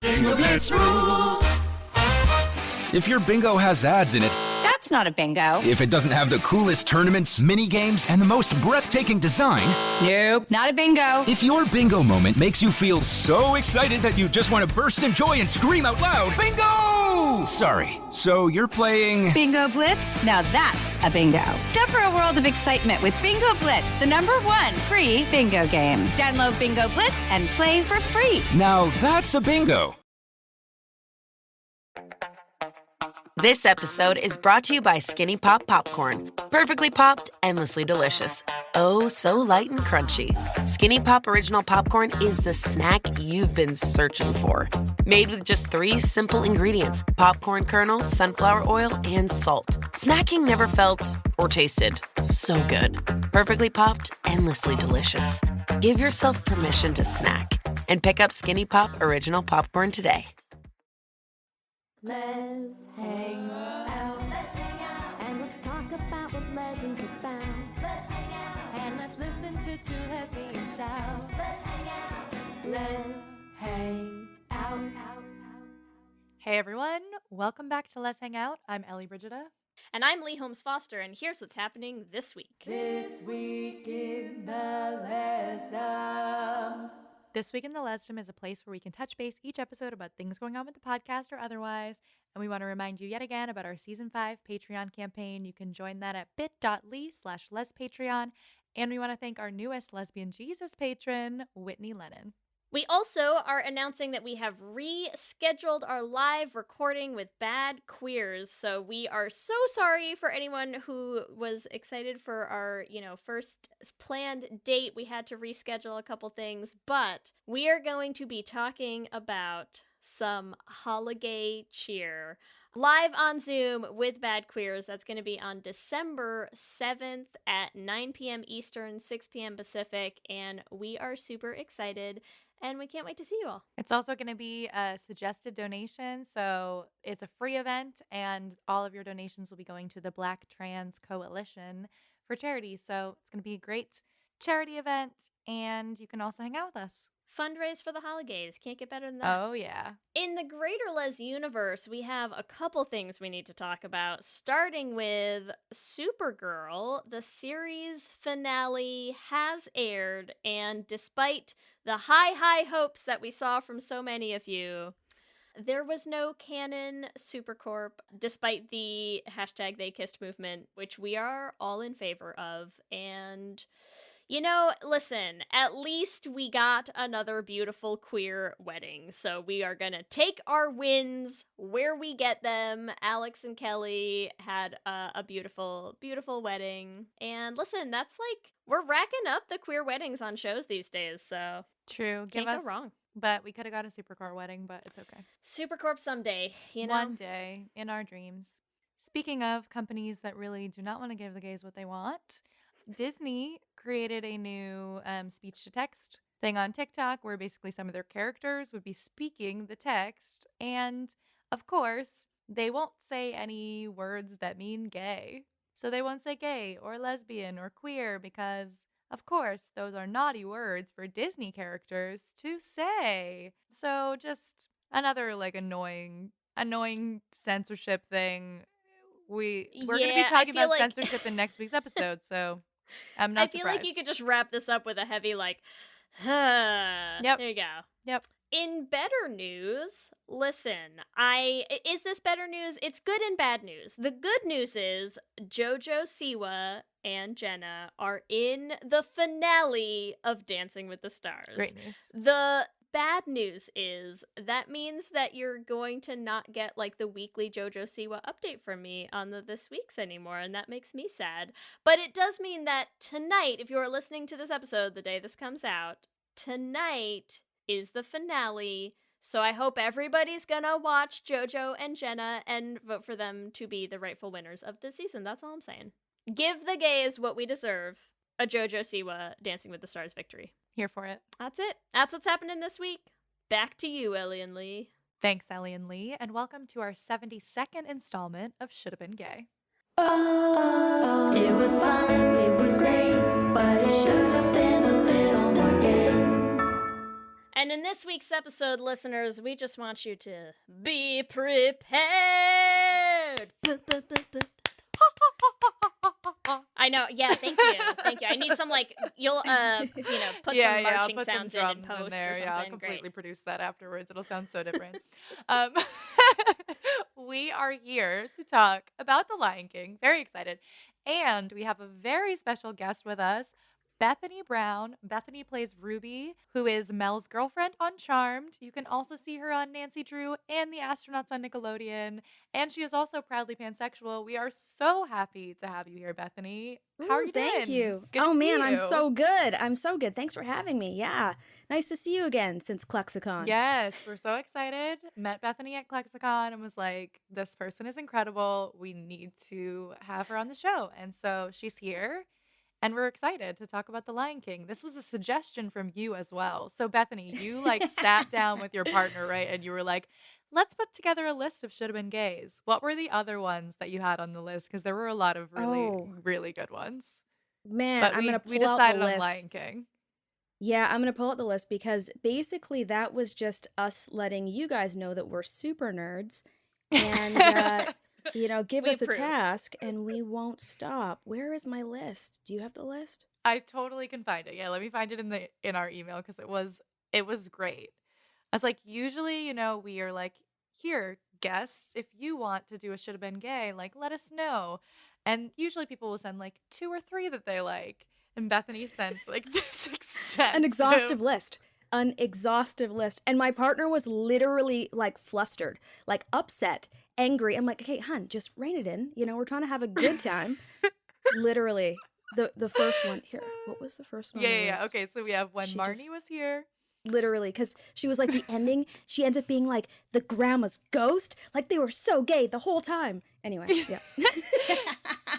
Bingo Blitz rules. If your bingo has ads in it, That's not a bingo. if it doesn't have the coolest tournaments, mini games, and the most breathtaking design, Nope, not a bingo. if your bingo moment makes you feel so excited that you just want to burst in joy and scream out loud, bingo! Sorry, so you're playing... Bingo Blitz? Now that's a bingo. Go for a world of excitement with Bingo Blitz, the #1 free bingo game. Download Bingo Blitz and play for free. Now that's a bingo. This episode is brought to you by Skinny Pop Popcorn. Perfectly popped, endlessly delicious. Oh, so light and crunchy. Skinny Pop Original Popcorn is the snack you've been searching for. Made with just 3 simple ingredients: popcorn kernels, sunflower oil, and salt. Snacking never felt or tasted so good. Perfectly popped, endlessly delicious. Give yourself permission to snack and pick up Skinny Pop Original Popcorn today. Let's hang out. And let's talk about what lessons about. Let's hang out. And let's listen to 2 lesbians shout. Let's hang out. Let's hang out. Hey everyone, welcome back to Let's Hang Out. I'm Ellie Brigida. And I'm Lee Holmes Foster, and here's what's happening this week. This week in the Lesdom. This Week in the Lesdom is a place where we can touch base each episode about things going on with the podcast or otherwise, and we want to remind you yet again about our Season 5 Patreon campaign. You can join that at bit.ly/lespatreon, and we want to thank our newest Lesbian Jesus patron, Whitney Lennon. We also are announcing that we have rescheduled our live recording with Bad Queers. So we are so sorry for anyone who was excited for our, first planned date. We had to reschedule a couple things, but we are going to be talking about some holiday cheer live on Zoom with Bad Queers. That's going to be on December 7th at 9 p.m. Eastern, 6 p.m. Pacific, and we are super excited. And we can't wait to see you all. It's also going to be a suggested donation, so it's a free event, and all of your donations will be going to the Black Trans Coalition for charity. So it's going to be a great charity event, and you can also hang out with us. Fundraise for the holidays. Can't get better than that. Oh, yeah. In the Greater Les universe, we have a couple things we need to talk about, starting with Supergirl. The series finale has aired, and despite the high hopes that we saw from so many of you, there was no canon Supercorp, despite the #TheyKissed movement, which we are all in favor of. And... listen, at least we got another beautiful queer wedding. So we are going to take our wins where we get them. Alex and Kelly had a beautiful, beautiful wedding. And listen, that's we're racking up the queer weddings on shows these days. So true. Can't go wrong. But we could have got a Supercorp wedding, but it's okay. Supercorp someday, One day in our dreams. Speaking of companies that really do not want to give the gays what they want, Disney created a new speech-to-text thing on TikTok where basically some of their characters would be speaking the text. And, of course, they won't say any words that mean gay. So they won't say gay or lesbian or queer because, of course, those are naughty words for Disney characters to say. So just another, annoying censorship thing. We're going to be talking about censorship in next week's episode, so... I'm not surprised. I feel like you could just wrap this up with a heavy, Yep. There you go. Yep. In better news, listen, is this better news? It's good and bad news. The good news is JoJo Siwa and Jenna are in the finale of Dancing with the Stars. Great news. The bad news is that means that you're going to not get the weekly JoJo Siwa update from me on the This Weeks anymore, and that makes me sad. But it does mean that tonight, if you're listening to this episode the day this comes out, tonight is the finale. So I hope everybody's gonna watch JoJo and Jenna and vote for them to be the rightful winners of this season. That's all I'm saying. Give the gays what we deserve. A JoJo Siwa Dancing with the Stars victory. Here for it. That's it. That's what's happening this week. Back to you, Ellie and Lee. Thanks, Ellie and Lee, and welcome to our 72nd installment of Shoulda Been Gay. Oh, it was fun, it was great, but it should have been a little more gay. And in this week's episode, listeners, we just want you to be prepared. I know. Yeah, thank you. Thank you. I need some, like, you'll, put some marching I'll put sounds some in drums and post in there. or something. Yeah, I'll completely Great. produce that afterwards. It'll sound so different. um, we are here to talk about The Lion King. Very excited. And we have a very special guest with us, Bethany Brown. Bethany plays Ruby, who is Mel's girlfriend on Charmed. You can also see her on Nancy Drew and The Astronauts on Nickelodeon. And she is also proudly pansexual. We are so happy to have you here, Bethany. How are you doing? Thank you. Good to Oh see man, I'm you. so good. I'm so good. Thanks for having me. Yeah. Nice to see you again since Klexicon. Yes, we're so excited. Met Bethany at Klexicon and was like, this person is incredible. We need to have her on the show. And so she's here. And we're excited to talk about The Lion King. This was a suggestion from you as well. So Bethany, you like sat down with your partner, right? And you were like, let's put together a list of should have been gays. What were the other ones that you had on the list? Because there were a lot of really good ones. Man, But I'm we going to we pull out decided the on list. Lion King. Yeah, I'm going to pull out the list because basically that was just us letting you guys know that we're super nerds and, give We us a approve. task and we won't stop. Where is my list? Do you have the list? I totally can find it. Yeah, let me find it in our email because it was great. I was like, usually, we are like, here, guests, if you want to do a should have been gay, like, let us know. And usually people will send like 2 or 3 that they like. And Bethany sent like this extensive. An exhaustive list. An exhaustive list. And my partner was literally like flustered, like upset, angry. I'm like, hey, hun, just rein it in. We're trying to have a good time. Literally. The first one. Here, what was the first one? Yeah. Okay, so we have when She Marnie just- was here. Literally, because she was like the ending. She ends up being like the grandma's ghost. Like they were so gay the whole time. Anyway, yeah.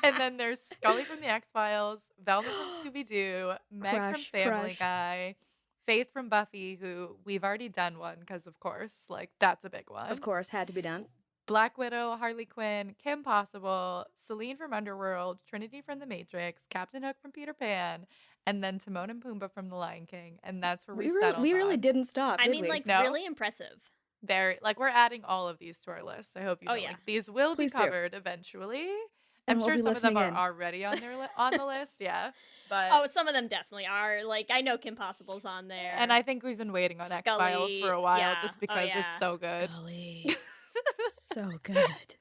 And then there's Scully from the X-Files, Velma from Scooby-Doo, Meg Crush, from Family crush. Guy, Faith from Buffy, who we've already done one because, of course, like, that's a big one. Of course, had to be done. Black Widow, Harley Quinn, Kim Possible, Celine from Underworld, Trinity from The Matrix, Captain Hook from Peter Pan, and then Timon and Pumbaa from The Lion King. And that's where we settled We really on. didn't stop. I did mean, we? like, No. really impressive. We're adding all of these to our list. I hope you know. Oh, yeah. Like, these will Please be do. covered eventually. And I'm we'll sure be some of them listening are in. already on their on the list. Yeah, but Oh, some of them definitely are. Like, I know Kim Possible's on there. and I think we've been waiting on X Files Scully, for a while yeah. just Oh, because yeah. it's so good. Golly. So good.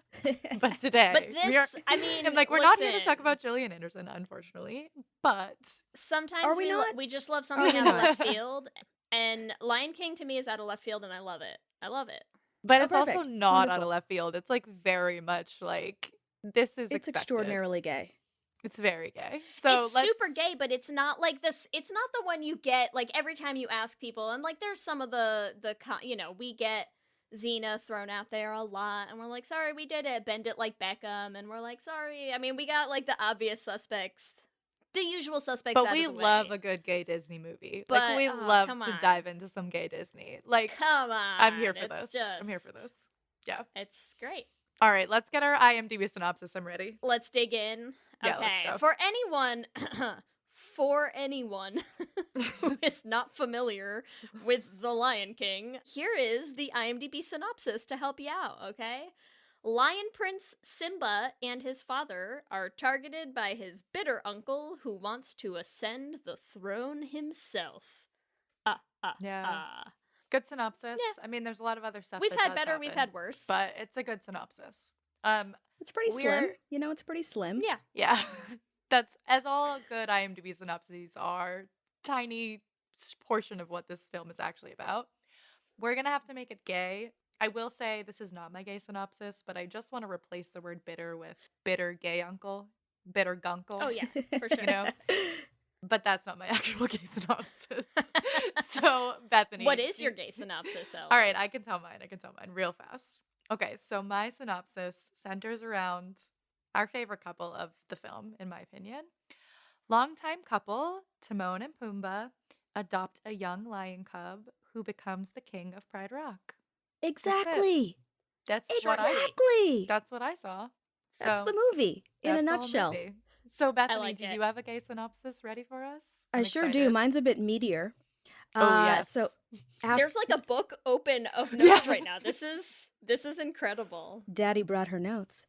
But today, But we are, this, I mean, I'm like, we're not here to listen, talk about Gillian Anderson, unfortunately. But Sometimes Are we not? we just love Are something we out of not? left field, and Lion King to me is out of left field, and I love it. I love it. it's also perfect. not out of Wonderful. left field. It's like very much like this is It's expected. extraordinarily gay. It's very gay. So It's super gay, but it's not like this. It's not the one you get like every time you ask people, and like there's some of we get Xena thrown out there a lot, and we're like, sorry, we did it. Bend it like Beckham, and we're like, sorry. I mean, we got like the obvious suspects, the usual suspects. But out we of the love way. a good gay Disney movie. But, like we oh, love come to on. dive into some gay Disney. Like Come on, I'm here for it's this. I'm here for just- this. Yeah. It's great. All right, let's get our IMDb synopsis. I'm ready. Let's dig in. Yeah, Okay. let's go. For anyone who is not familiar with The Lion King, here is the IMDb synopsis to help you out, okay? Lion Prince Simba and his father are targeted by his bitter uncle who wants to ascend the throne himself. Yeah. Good synopsis. Yeah. I mean, there's a lot of other stuff. We've that had does better, we've happen, had worse. but it's a good synopsis. It's pretty slim. It's pretty slim. yeah. Yeah, that's as all good IMDb synopses are. Tiny portion of what this film is actually about. We're gonna have to make it gay. I will say this is not my gay synopsis, but I just want to replace the word bitter with bitter gay uncle, bitter gunkle. Oh, yeah, for sure. You know, but that's not my actual gay synopsis. So Bethany, What is your gay synopsis, Elle? All right, I can tell mine real fast. Okay, so my synopsis centers around our favorite couple of the film, in my opinion. Longtime couple, Timon and Pumbaa, adopt a young lion cub who becomes the king of Pride Rock. Exactly. That's Exactly. that's what I saw. So That's the movie in a that's the whole nutshell. movie. So Bethany, like do it. you have a gay synopsis ready for us? I I'm sure do. excited. Mine's a bit meatier. yes. So There's like a book open of notes right now. This is incredible. Daddy brought her notes.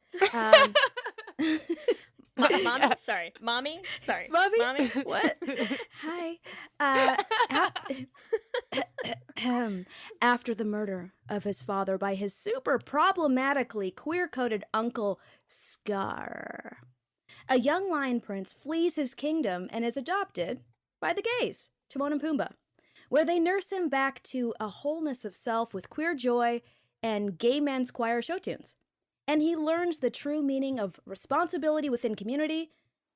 Mommy? Yes. Sorry. Mommy? Sorry. Mommy? What? Hi. After the murder of his father by his super problematically queer-coded uncle, Scar, a young lion prince flees his kingdom and is adopted by the gays, Timon and Pumbaa, where they nurse him back to a wholeness of self with queer joy and gay men's choir show tunes. And he learns the true meaning of responsibility within community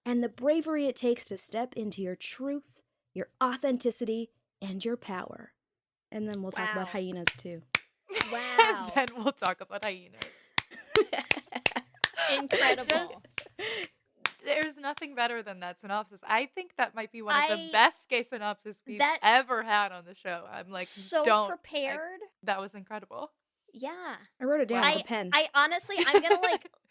and the bravery it takes to step into your truth, your authenticity, and your power. And then we'll talk about Wow. hyenas too. Wow. Then we'll talk about hyenas. Incredible. There's nothing better than that synopsis. I think that might be one of the I- best gay synopses we've that- ever had on the show. I'm like, So don't. prepared. That was incredible. Yeah. I wrote it down with a pen. I honestly,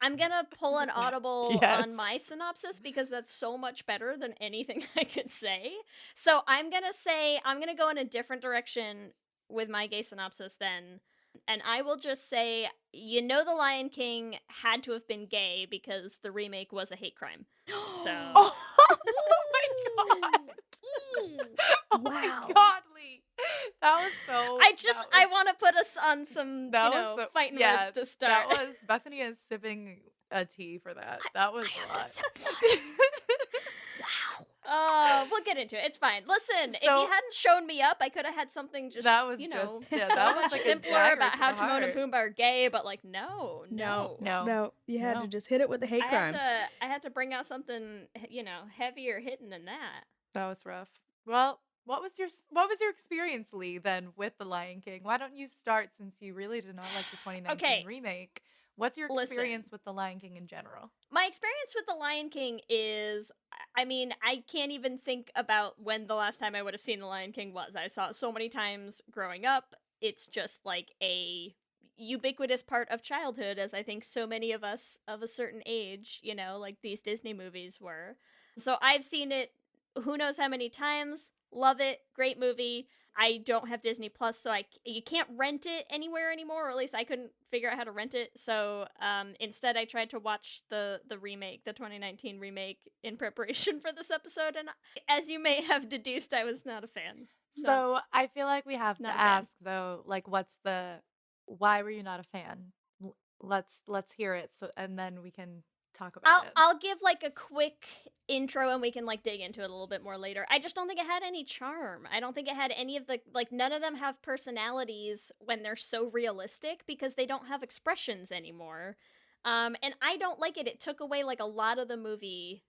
I'm gonna pull an audible Yes. on my synopsis because that's so much better than anything I could say. So I'm gonna go in a different direction with my gay synopsis then, and I will just say, The Lion King had to have been gay because the remake was a hate crime. So Oh, my god. Oh Wow. my god, Lee. That was so. I want to put us on some fighting words to start. That was Bethany is sipping a tea for that. That was a lot. Wow. We'll get into it. It's fine. Listen, if So- you hadn't shown me up, I could have had something just That was so that was much like a simpler dagger about to how the Timon and heart. Pumbaa are gay, but like no. No, you had No. to just hit it with the hate crime. I had to bring out something, heavier hitting than that. That was rough. Well, what was your experience, Lee, then with The Lion King? Why don't you start since you really did not like the 2019 Okay. remake? What's your Listen. experience with The Lion King in general? My experience with The Lion King is, I mean, I can't even think about when the last time I would have seen The Lion King was. I saw it so many times growing up. It's just like a ubiquitous part of childhood, as I think so many of us of a certain age, like these Disney movies were. So I've seen it who knows how many times. Love it. Great movie. I don't have Disney Plus, so you can't rent it anywhere anymore, or at least I couldn't figure out how to rent it. So instead, I tried to watch the remake, the 2019 remake, in preparation for this episode. And as you may have deduced, I was not a fan. So I feel like we have to Not a fan. ask though, like, why were you not a fan? Let's hear it, and then we can talk about it. I'll give like a quick intro and we can like dig into it a little bit more later. I just don't think it had any charm. I don't think it had any of the, like, none of them have personalities when they're so realistic because they don't have expressions anymore. And I don't like it. It took away like a lot of the movie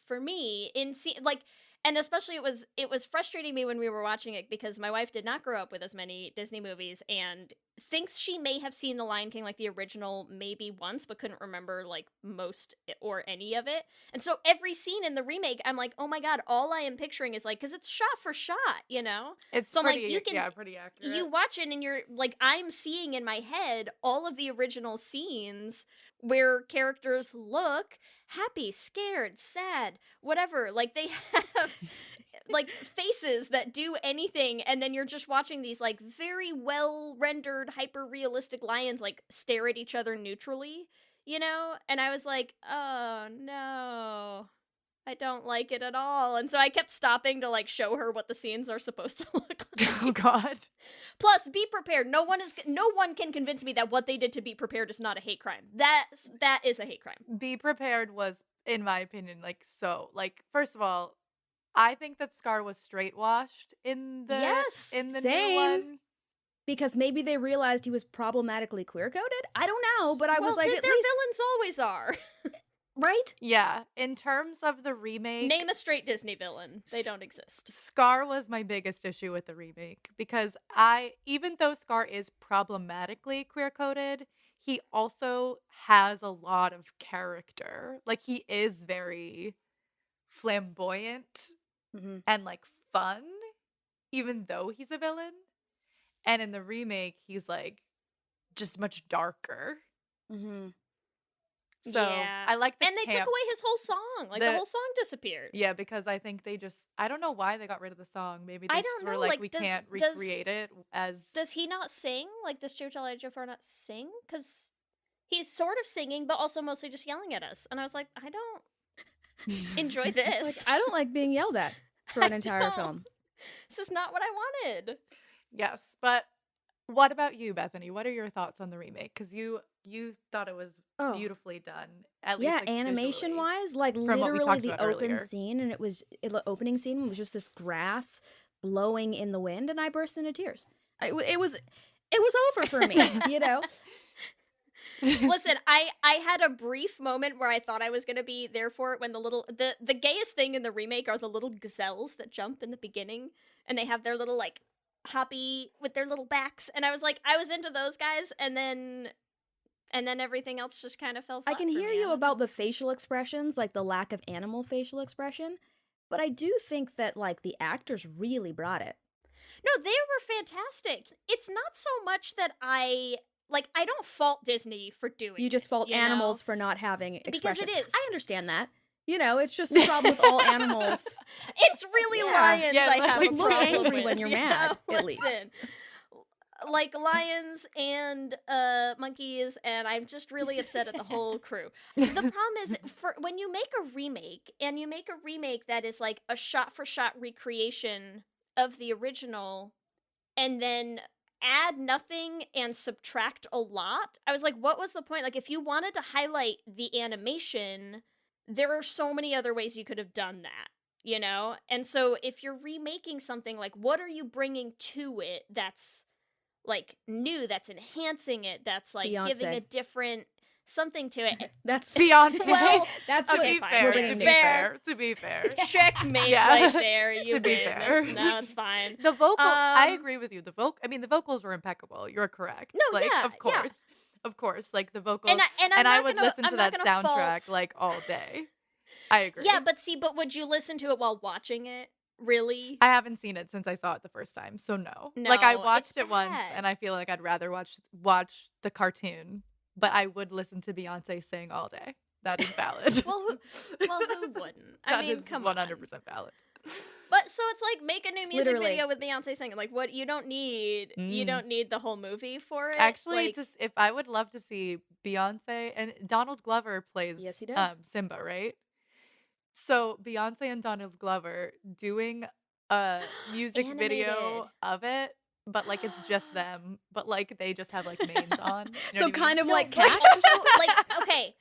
for me and especially it was frustrating me when we were watching it because my wife did not grow up with as many Disney movies and thinks she may have seen The Lion King, like the original, maybe once, but couldn't remember like most or any of it. And so every scene in the remake, I'm like, oh my god, all I am picturing is like, because it's shot for shot, It's so I'm pretty, like, you can, pretty accurate. you watch it and you're like, I'm seeing in my head all of the original scenes where characters look happy, scared, sad, whatever. Like they have like faces that do anything, and then you're just watching these like very well rendered, hyper realistic lions like stare at each other neutrally, And I was like, oh no. I don't like it at all. And so I kept stopping to like show her what the scenes are supposed to look like. Oh god. Plus, Be Prepared. No one can convince me that what they did to Be Prepared is not a hate crime. That is a hate crime. Be Prepared was, in my opinion, first of all, I think that Scar was straight washed in the Yes, new same. one. Because maybe they realized he was problematically queer-coded? I don't know, but I was like, their at least... villains always are. Right? Yeah, in terms of the remake, Name a straight Disney villain. They don't exist. Scar was my biggest issue with the remake because even though Scar is problematically queer-coded, he also has a lot of character. Like, he is very flamboyant and like fun, even though he's a villain. And in the remake, he's like just much darker. So Yeah. I like the And they took camp. away his whole song. Like, the whole song disappeared. Yeah, because I think they just, I don't know why they got rid of the song. Maybe they I just don't were know, like, like, we does- can't does- recreate it as. Does he not sing? Like, does Chiwetel Ejiofor not sing? Because he's sort of singing, but also mostly just yelling at us. And I was like, I don't enjoy this. Like, I don't like being yelled at for an I entire don't. film. This is not what I wanted. Yes, but what about you, Bethany? What are your thoughts on the remake? Because you thought it was Oh. beautifully done. At least Yeah, like, animation visually. wise, like from what we literally talked the about open earlier. scene, and the opening scene was just this grass blowing in the wind, and I burst into tears. It was over for me, you know. Listen, I had a brief moment where I thought I was gonna be there for it when the gayest thing in the remake are the little gazelles that jump in the beginning, and they have their little like hoppy with their little backs, and I was like, I was into those guys, and then everything else just kind of fell flat. I can for hear me. I you don't about know. the facial expressions, like the lack of animal facial expression, but I do think that like the actors really brought it. No, they were fantastic. It's not so much that I don't fault Disney for doing You just it, fault you know? animals for not having Because expression. it is. I understand that. You know, it's just a problem with all animals. It's really Yeah. lions Yeah, I have like, a look problem angry with, when you're you mad, know? at least. Listen, like lions and monkeys, and I'm just really upset at the whole crew. The problem is, when you make a remake, and you make a remake that is like a shot-for-shot recreation of the original, and then add nothing and subtract a lot, I was like, what was the point? Like, if you wanted to highlight the animation, there are so many other ways you could have done that, you know? And so if you're remaking something, like, what are you bringing to it that's like new, that's enhancing it, that's like giving Beyonce. a different something to it? That's Beyonce. Well, that's okay, what to be fine. fair, we're to bringing be new. fair, to be fair. Checkmate Yeah. right there. You To be win. fair. No, it's fine. The vocal, I Um, agree with you. The vocals were impeccable. You're correct. No, like, yeah, of course, like the vocals, And I'm and I not would gonna- listen I'm to not that gonna soundtrack fault- like all day. I agree. Yeah, but would you listen to it while watching it? Really? I haven't seen it since I saw it the first time, so no. Like I No, watched it's it once, bad. and I feel like I'd rather watch the cartoon, but I would listen to Beyonce sing all day. That is valid. Well, who wouldn't? I That mean, is come 100% on. valid. But so it's like, make a new music Literally. video with Beyonce singing. Like, what? You don't need the whole movie for it. Actually, like, if I would love to see Beyonce and Donald Glover plays Yes, he does. Simba, right? So Beyonce and Donald Glover doing a music video Animated. of it, but like it's just them, but like they just have like mains on. You know So what I kind mean? of like but cats. also, like, okay.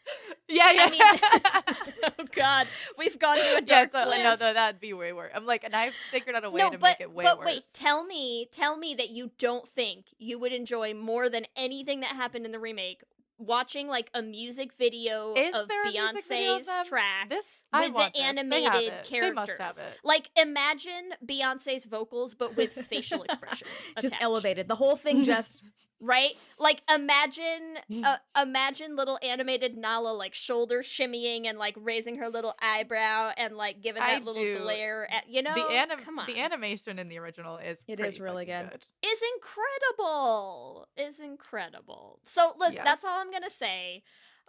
Yeah, yeah. I mean, oh god, we've gone to a yeah, dark so, place. no, that'd be way worse. I'm like, and I've figured out a way No, to but make it way but worse. wait, tell me that you don't think you would enjoy more than anything that happened in the remake watching like a music video Is of there a music video of Beyonce's them? track This I with want the this. They have animated it. characters. They must have it. Like, imagine Beyonce's vocals but with facial expressions Just attached. elevated. The whole thing just Right? Like, imagine little animated Nala, like, shoulder shimmying and, like, raising her little eyebrow and, like, giving I that little do. glare at, you know? Come on. The animation in the original is It pretty is really fucking good. Is incredible. Is incredible. So, listen, Yes. that's all I'm gonna say.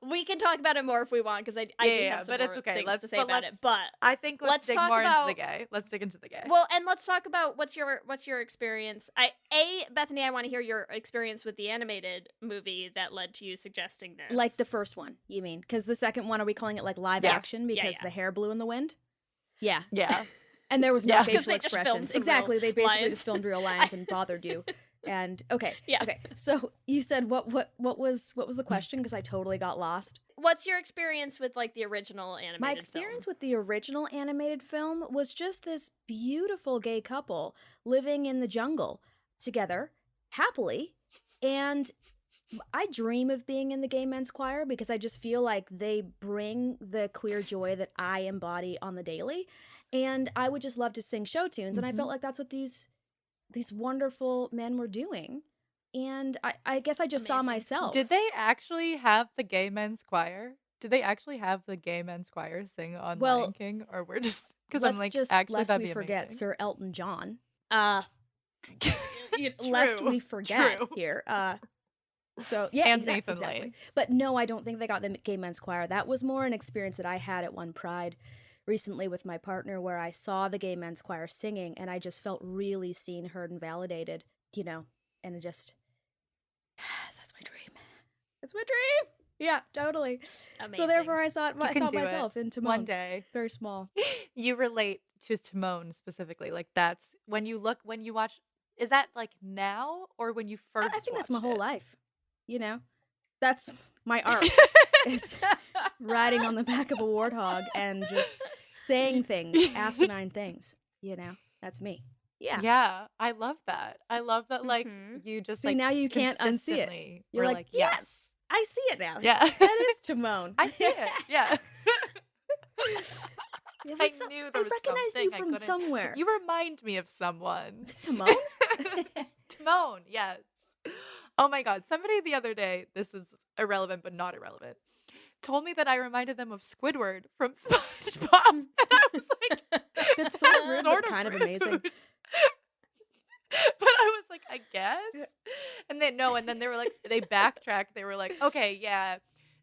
We can talk about it more if we want, because I do Yeah, have some but it's more okay. things Let's to say but about it. let's- But I think let's let's dig talk more into the about- gay. Let's dig into the gay. well, and let's talk about what's your experience. Bethany, I want to hear your experience with the animated movie that led to you suggesting this. like the first one, you mean? Because the second one, are we calling it like live Yeah. action because yeah. the hair blew in the wind? Yeah. yeah. And there was no Yeah. 'Cause facial they just filmed expressions. some Exactly. real They basically lions. just filmed real lions and bothered you. And okay. Yeah. Okay. So you said what was the question? Because I totally got lost. What's your experience with like the original animated My experience film? with the original animated film was just this beautiful gay couple living in the jungle together, happily. And I dream of being in the gay men's choir because I just feel like they bring the queer joy that I embody on the daily. And I would just love to sing show tunes. And I felt like that's what these wonderful men were doing. And I guess I just saw Amazing. myself. Did they actually have the gay men's choir? Did they actually have the gay men's choir sing on Well, Lion King, or we're just because Let's I'm like just, actually lest that'd we be forget amazing. Sir Elton John. Uh Lest True, we forget true. here. So yeah, And Nathan exactly. Lane. But no, I don't think they got the gay men's choir. That was more an experience that I had at one Pride recently with my partner, where I saw the gay men's choir singing, and I just felt really seen, heard, and validated. And it just that's my dream. It's my dream. Yeah, totally. Amazing. So therefore, I saw You can do myself it in Timon. one day. Very small. You relate to Timon specifically. Like that's when you watch. Is that like now or when you first? I think that's my watched whole it? life. That's my art. It's riding on the back of a warthog and just saying things, asinine things. That's me. Yeah. Yeah, I love that. I love that. Like you just See, like now you can't unsee it. consistently You're were like, yes. yes. I see it now. Yeah. That is Timon. I see it. Yeah. Yeah, I but knew I there was recognized you something I from couldn't- somewhere. You remind me of someone. Is it Timon? Timon, yes. Oh my God. Somebody the other day, this is irrelevant but not irrelevant, told me that I reminded them of Squidward from SpongeBob. And I was like, That's sort of rude, but kind of amazing. rude. But I was like, I guess. And then they were like, they backtracked. They were like, okay, yeah.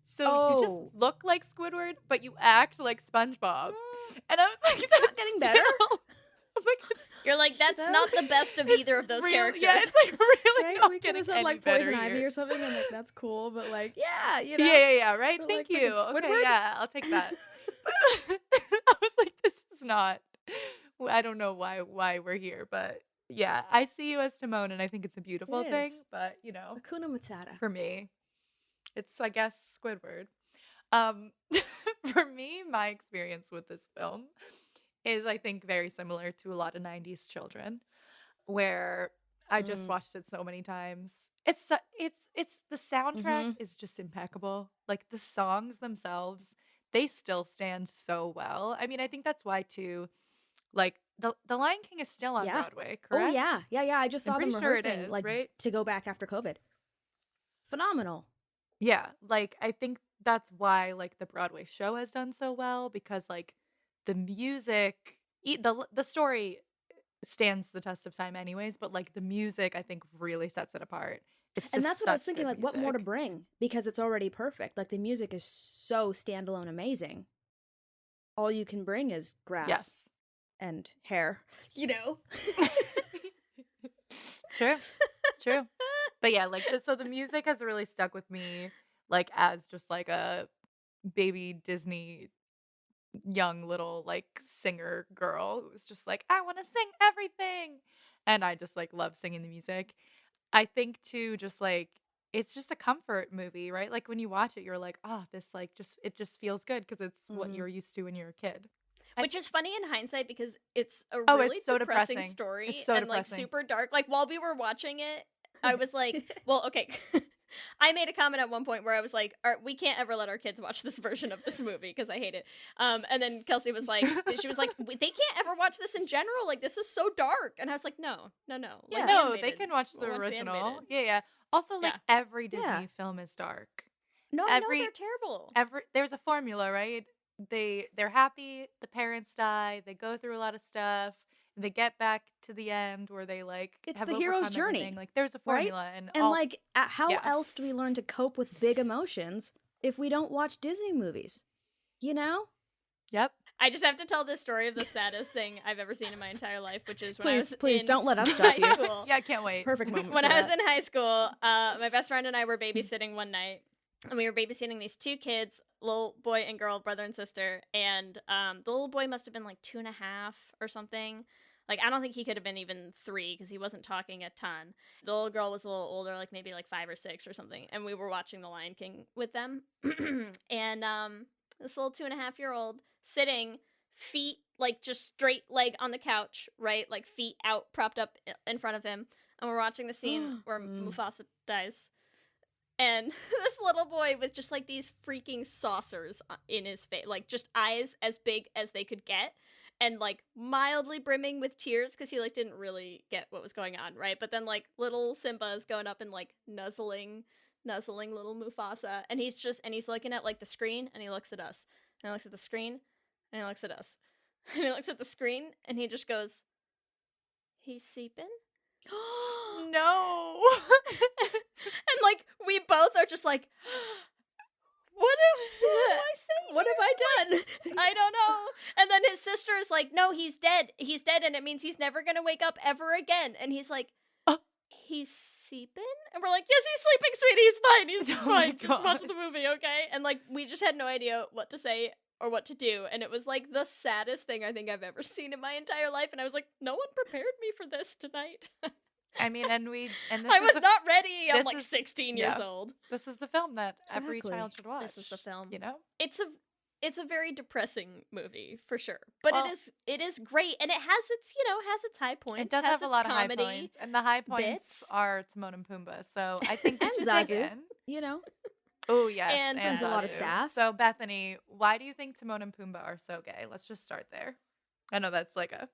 So you just Oh. look like Squidward, but you act like SpongeBob. And I was like, It's that's not getting better. I'm like, You're like, that's not the best of either of those characters. Yeah, it's like really Right? not We could getting have said any like better Poison Ivy here. or something, and like that's cool, but like, yeah, Yeah, right? We're Thank like, you. freaking Okay, Squidward? yeah, I'll take that. I was like, this is not, I don't know why we're here, but yeah, I see you as Timon, and I think it's a beautiful It thing, is. but Hakuna Matata. for me, it's, I guess, Squidward. For me, my experience with this film is, I think, very similar to a lot of 90s children, where I just watched it so many times. It's the soundtrack is just impeccable. Like the songs themselves, they still stand so well. I mean, I think that's why too. Like the Lion King is still on Yeah. Broadway, correct? Oh yeah. I just I'm saw them pretty sure it rehearsing, is, like right? to go back after COVID. Phenomenal. Yeah, like I think that's why like the Broadway show has done so well, because like the music, the story stands the test of time anyways, but like the music I think really sets it apart. It's And just that's what I was such thinking, good like, what more to music. bring? Because it's already perfect. Like, the music is so standalone amazing. All you can bring is grass Yes. and hair, True. True. But yeah, like so the music has really stuck with me like as just like a baby Disney young little like singer girl who was just like, I want to sing everything. And I just like love singing the music. I think too, just like it's just a comfort movie, right? Like when you watch it, you're like, oh, this like it just feels good because it's what you're used to when you're a kid. Which is funny in hindsight because it's a Oh, really it's so depressing depressing. story It's so and like depressing. super dark. Like while we were watching it, I was like, well, okay. I made a comment at one point where I was like, we can't ever let our kids watch this version of this movie because I hate it. And then Kelsey was like, she was like, they can't ever watch this in general. Like this is so dark. And I was like, no. Like, Yeah. the No, they animated. can watch the We'll original. animated. Yeah. Also, like Yeah. every Disney Yeah. film is dark. No, Every- they're terrible. There's a formula, right? They're happy, the parents die, they go through a lot of stuff, they get back to the end where they like It's have the hero's overcome journey, everything. Like there's a right? formula and And like, how yeah. else do we learn to cope with big emotions if we don't watch Disney movies? Yep. I just have to tell this story of the saddest thing I've ever seen in my entire life, which is when I was Please in don't let us high stop you. school. Yeah, I can't wait. Perfect moment. When for I was that. in high school, my best friend and I were babysitting one night, and we were babysitting these two kids, little boy and girl, brother and sister, and the little boy must have been like 2.5 or something. Like, I don't think he could have been even 3 because he wasn't talking a ton. The little girl was a little older, like maybe like 5 or 6 or something, and we were watching The Lion King with them. And this little 2.5-year-old sitting, feet like just straight leg on the couch, right? Like feet out, propped up in front of him. And we're watching the scene where Mufasa dies. And this little boy with just like these freaking saucers in his face, like just eyes as big as they could get, and like mildly brimming with tears because he like didn't really get what was going on, right? But then like little Simba is going up and like nuzzling little Mufasa, and he's looking at like the screen, and he looks at us, and he looks at the screen, and he looks at us, and he looks at the screen, and he just goes, "He's sleeping." No. And like we both are just like, what am I saying? What have I done? I don't know. And then his sister is like, no, he's dead. He's dead, and it means he's never gonna wake up ever again. And he's like, he's sleeping? And we're like, yes, he's sleeping, sweetie. He's fine. He's Oh my fine. Just watch God. the movie, okay? And like, we just had no idea what to say or what to do. And it was like the saddest thing I think I've ever seen in my entire life. And I was like, no one prepared me for this tonight. I mean, and this I is was not ready. I'm this like is- 16 years yeah. old. This is the film that every Exactly. child should watch. This is the film. You know? It's a very depressing movie for sure, but Well- it is great, and it has its high points. It does has have a its lot of high comedy points, and the high points bits. are Timon and Pumbaa. So I think you And should dig Zazu. in. You know, Oh yes, And there's a lot of Zazu. sass. So Bethany, why do you think Timon and Pumbaa are so gay? Let's just start there. I know that's like a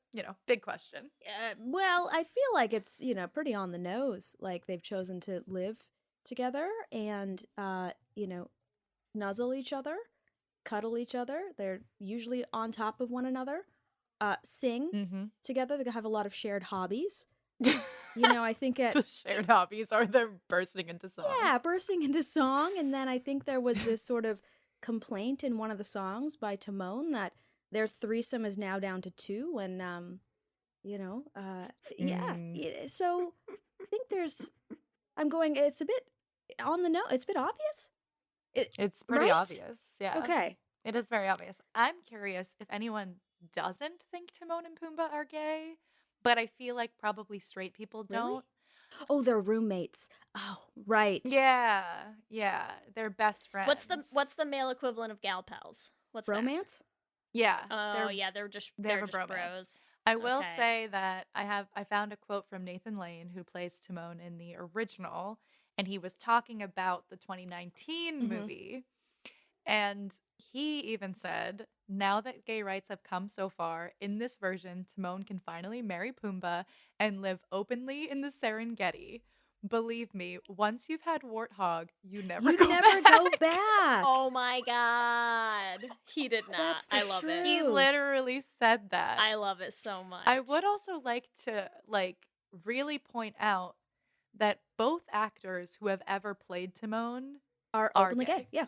big question. well, I feel like it's pretty on the nose. Like they've chosen to live together and nuzzle each other, cuddle each other. They're usually on top of one another. Sing Mm-hmm. together. They have a lot of shared hobbies. I think at The shared hobbies are they're bursting into song. yeah, bursting into song, and then I think there was this sort of complaint in one of the songs by Timon that their threesome is now down to 2, and so I think it's a bit on the nose. It's a bit obvious. It's pretty Right? obvious. Yeah. Okay. It is very obvious. I'm curious if anyone doesn't think Timon and Pumbaa are gay, but I feel like probably straight people Really? don't. Oh, they're roommates. Oh, right. Yeah. They're best friends. What's the male equivalent of gal pals? What's that? Romance? Yeah. Oh yeah, they're just they have a just bromance. bros. I will Okay. say that I found a quote from Nathan Lane, who plays Timon in the original, and he was talking about the 2019 Mhm. movie. And he even said, now that gay rights have come so far, in this version, Timon can finally marry Pumbaa and live openly in the Serengeti. Believe me, once you've had Warthog, you never You go never back. go back. Oh my god, he did not. That's the I love it. He truth. literally said that. I love it so much. I would also like to really point out that both actors who have ever played Timon, Are Are openly gay. gay. Yeah.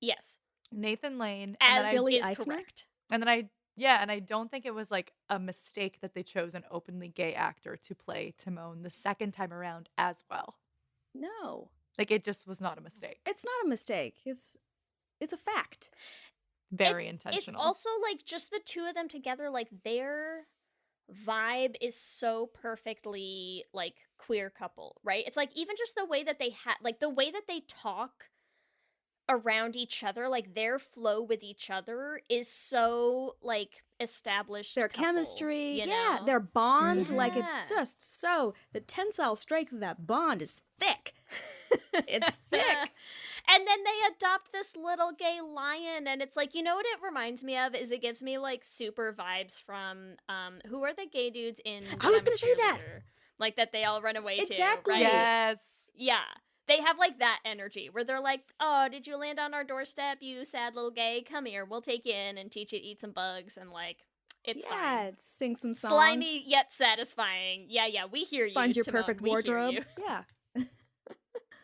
Yes, Nathan Lane, as Billy is Eichner? correct. and I don't think it was like a mistake that they chose an openly gay actor to play Timon the second time around as well. No. Like it just was not a mistake. It's not a mistake. It's a fact. Very It's intentional. also like just the two of them together, like their vibe is so perfectly like queer couple, right? It's like even just the way that they the way that they talk around each other, like their flow with each other is so like established. Their couple, chemistry, you yeah, know? their bond, like it's Yeah. just so the tensile strength of that bond is thick. It's thick. And then they adopt this little gay lion, and it's like, you know what it reminds me of is it gives me like super vibes from who are the gay dudes in I was I'm a gonna say that. Cheerleader? Like that they all run away Exactly. to, right? yes. Yeah. They have like that energy where they're like, "Oh, did you land on our doorstep, you sad little gay? Come here, we'll take you in and teach you to eat some bugs," and like it's yeah, fine. sing some songs. Slimy yet satisfying. Yeah, we hear you. Find your Timon, perfect we hear wardrobe. you. Yeah.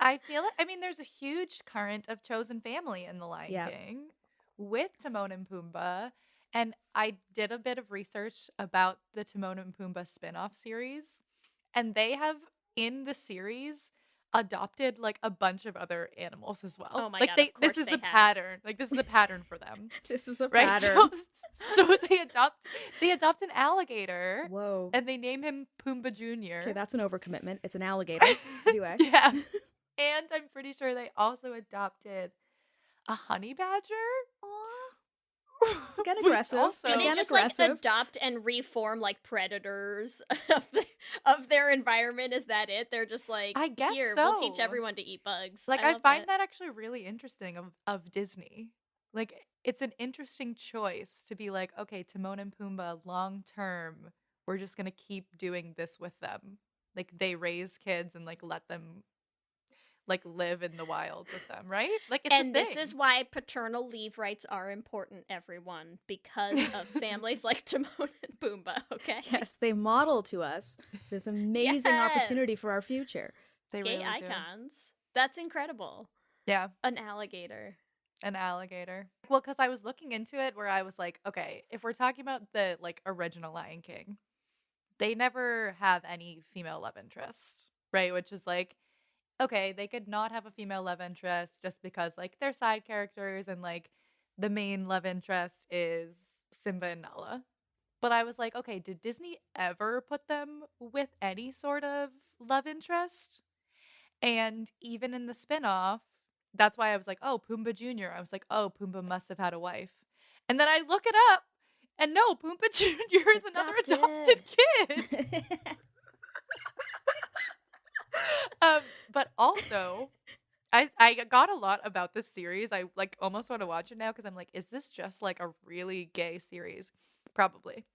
I feel it. I mean, there's a huge current of chosen family in The Lion Yeah. King with Timon and Pumbaa. And I did a bit of research about the Timon and Pumbaa spin-off series. And they have, in the series, adopted like a bunch of other animals as well. Oh my like God, they, of course this is they a have. pattern. Like this is a pattern for them. This is a Right? pattern. So they adopt an alligator Whoa. and they name him Pumbaa Jr. Okay, that's an overcommitment. It's an alligator. Anyway. Yeah. And I'm pretty sure they also adopted a honey badger. Again, Which aggressive. also- Do they Again, just aggressive. like adopt and reform like predators of their environment? Is that it? They're just like, I guess here, we'll teach so. everyone to eat bugs. Like I love find it. that actually really interesting of Disney. Like it's an interesting choice to be like, okay, Timon and Pumbaa long term, we're just gonna keep doing this with them. Like they raise kids and like let them like live in the wild with them, right? Like it's And a this thing. is why paternal leave rights are important, everyone, because of families like Timon and Pumbaa, okay? Yes, they model to us this amazing opportunity Yes. for our future. They Gay really do. icons. That's incredible. Yeah, An alligator. an alligator. Well, because I was looking into it where I was like, okay, if we're talking about the like original Lion King, they never have any female love interest, right? Which is like, okay, they could not have a female love interest just because like they're side characters and like the main love interest is Simba and Nala. But I was like, okay, did Disney ever put them with any sort of love interest? And even in the spin-off, that's why I was like, oh, Pumbaa Jr. I was like, oh, Pumbaa must have had a wife. And then I look it up, and no, Pumbaa Jr. is another adopted kid. But also, I got a lot about this series. I like almost want to watch it now because I'm like, is this just like a really gay series? Probably.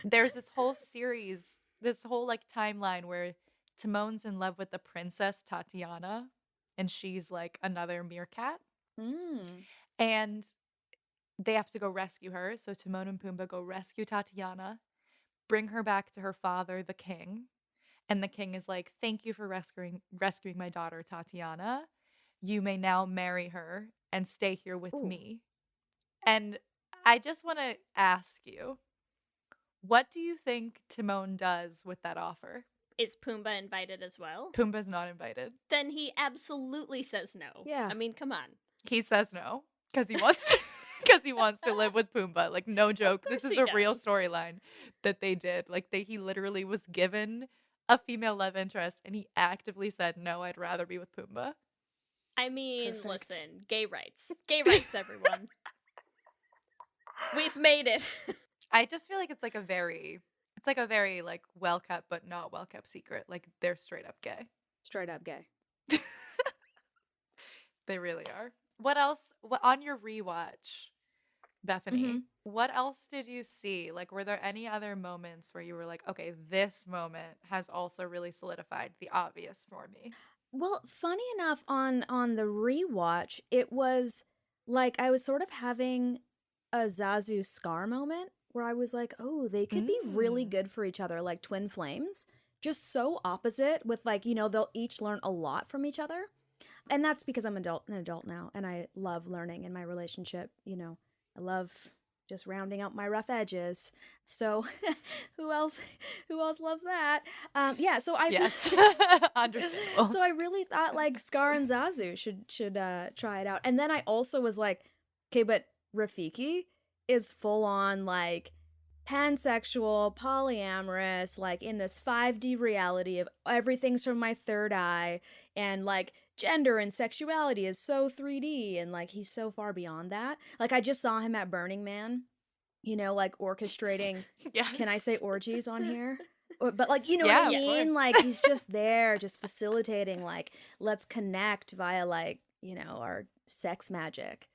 There's this whole series, this whole like timeline where Timon's in love with the princess Tatiana, and she's like another meerkat, and they have to go rescue her. So Timon and Pumbaa go rescue Tatiana, bring her back to her father, the king. And the king is like, thank you for rescuing my daughter, Tatiana. You may now marry her and stay here with me. And I just want to ask you, what do you think Timon does with that offer? Is Pumbaa invited as well? Pumbaa's not invited. Then he absolutely says no. Yeah. I mean, come on. He says no because he wants to. Because he wants to live with Pumbaa. Like, no joke. This is he a real does. storyline that they did. Like, he literally was given a female love interest, and he actively said, no, I'd rather be with Pumbaa. I mean, Perfect. listen, gay rights. Gay rights, everyone. We've made it. I just feel like it's like a very like well kept but not well kept secret. Like they're straight up gay. Straight up gay. They really are. What else? What on your rewatch, Bethany? What else did you see? Like, were there any other moments where you were like, okay, this moment has also really solidified the obvious for me? Well, funny enough, on the rewatch, it was like I was sort of having a Zazu Scar moment where I was like, oh, they could be really good for each other, like twin flames. Just so opposite with like, they'll each learn a lot from each other. And that's because I'm an adult now, and I love learning in my relationship. I love just rounding out my rough edges. So who else loves that? Yeah, so I Yes. Understandable. So I really thought like Scar and Zazu should try it out. And then I also was like, okay, but Rafiki is full on like pansexual, polyamorous, like in this 5D reality of everything's from my third eye, and like gender and sexuality is so 3D, and like he's so far beyond that. Like I just saw him at Burning Man, like orchestrating. Yes. Can I say orgies on here? But like, what Yeah, I of mean? course. Like he's just there, just facilitating, like, let's connect via like, our sex magic.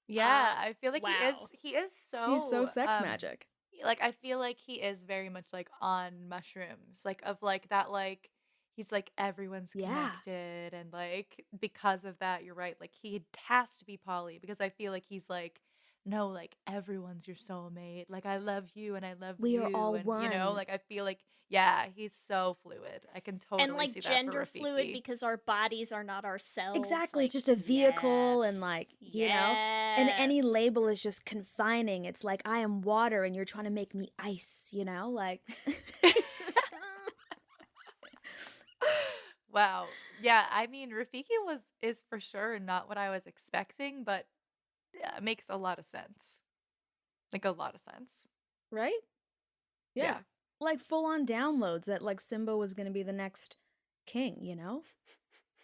Yeah, I feel like wow. he is so He's so sex magic. Like I feel like he is very much like on mushrooms, like of like that, like he's like everyone's Yeah. connected, and like because of that, you're right, like he has to be poly, because I feel like he's like, no, like everyone's your soulmate, like I love you and I love We you, are all and one. like I feel like, yeah, he's so fluid. I can totally And like see that gender for fluid Rafiki. because our bodies are not ourselves. Exactly. Like, It's just a vehicle, yes. and like, and any Yes. label is just confining. It's like, I am water and you're trying to make me ice, like. Wow. Yeah, I mean, Rafiki is for sure not what I was expecting, but yeah, it makes a lot of sense. Like a lot of sense. Right? Yeah. Like full on downloads that like Simba was going to be the next king,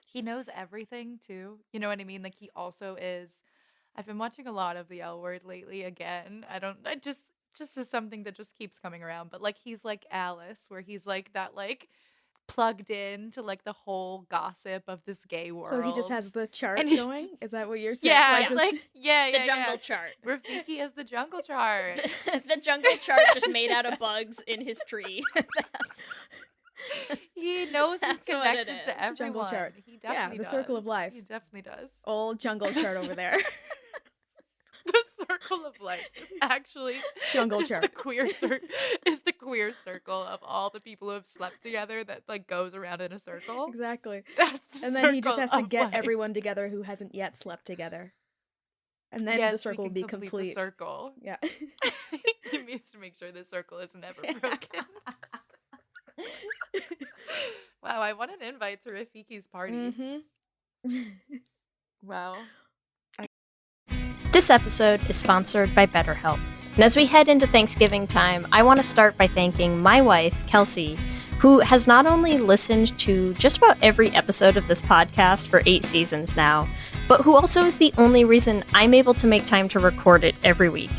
He knows everything too. You know what I mean? Like he also is. I've been watching a lot of the L Word lately again. I just is something that just keeps coming around, but like he's like Alice, where he's like that, like plugged in to like the whole gossip of this gay world. So he just has the chart And he- going? Is that what you're saying? Yeah, just- like yeah, The jungle chart. Rafiki is the jungle chart. The jungle chart just made out of bugs in his tree. He knows he's That's what it connected is. to everyone. Jungle chart. He definitely the does. circle of life. He definitely does. Old jungle chart over there. The circle of life is actually Jungle just chart. the queer is the queer circle of all the people who have slept together that like goes around in a circle. Exactly. That's the And then he just circle has to of get life. everyone together who hasn't yet slept together. And then Yes, the we circle will can be complete complete. The circle. Yeah. He needs to make sure the circle isn't ever broken. Wow, I want an invite to Rafiki's party. Mm-hmm. Wow. This episode is sponsored by BetterHelp. And as we head into Thanksgiving time, I want to start by thanking my wife, Kelsey, who has not only listened to just about every episode of this podcast for 8 seasons now, but who also is the only reason I'm able to make time to record it every week.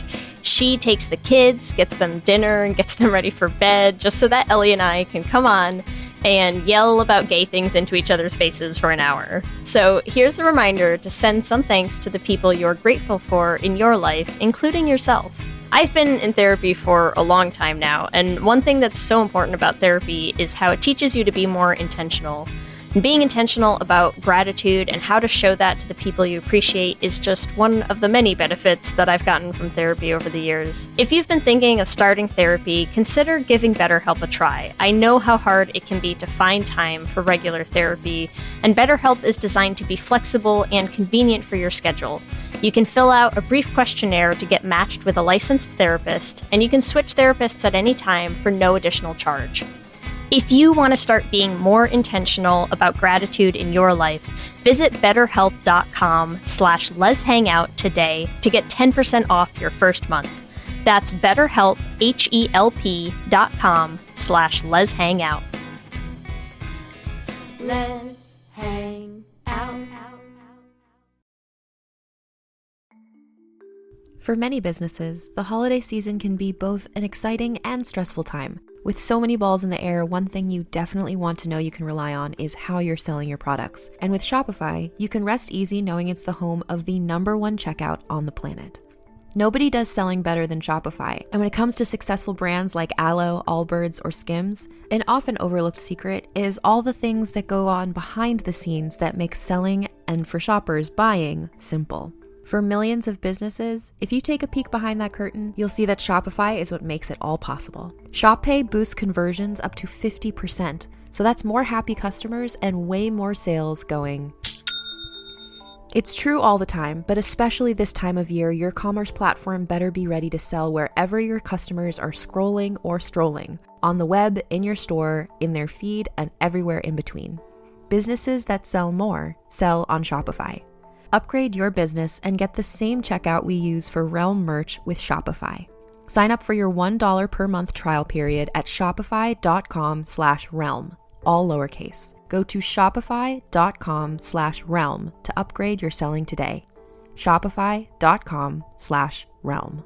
She takes the kids, gets them dinner, and gets them ready for bed just so that Ellie and I can come on and yell about gay things into each other's faces for an hour. So here's a reminder to send some thanks to the people you're grateful for in your life, including yourself. I've been in therapy for a long time now, and one thing that's so important about therapy is how it teaches you to be more intentional. And being intentional about gratitude and how to show that to the people you appreciate is just one of the many benefits that I've gotten from therapy over the years. If you've been thinking of starting therapy, consider giving BetterHelp a try. I know how hard it can be to find time for regular therapy, and BetterHelp is designed to be flexible and convenient for your schedule. You can fill out a brief questionnaire to get matched with a licensed therapist, and you can switch therapists at any time for no additional charge. If you want to start being more intentional about gratitude in your life, visit betterhelp.com/letshangout today to get 10% off your first month. That's BetterHelp, HELP.com/letshangout. Let's hang out. For many businesses, the holiday season can be both an exciting and stressful time. With so many balls in the air, one thing you definitely want to know you can rely on is how you're selling your products. And with Shopify, you can rest easy knowing it's the home of the #1 checkout on the planet. Nobody does selling better than Shopify, and when it comes to successful brands like Aloe, Allbirds, or Skims, an often overlooked secret is all the things that go on behind the scenes that make selling, and for shoppers, buying, simple. For millions of businesses, if you take a peek behind that curtain, you'll see that Shopify is what makes it all possible. Shop Pay boosts conversions up to 50%, so that's more happy customers and way more sales going. It's true all the time, but especially this time of year, your commerce platform better be ready to sell wherever your customers are scrolling or strolling, on the web, in your store, in their feed, and everywhere in between. Businesses that sell more sell on Shopify. Upgrade your business and get the same checkout we use for Realm merch with Shopify. Sign up for your $1 per month trial period at shopify.com/realm, all lowercase. Go to shopify.com/realm to upgrade your selling today. Shopify.com/realm.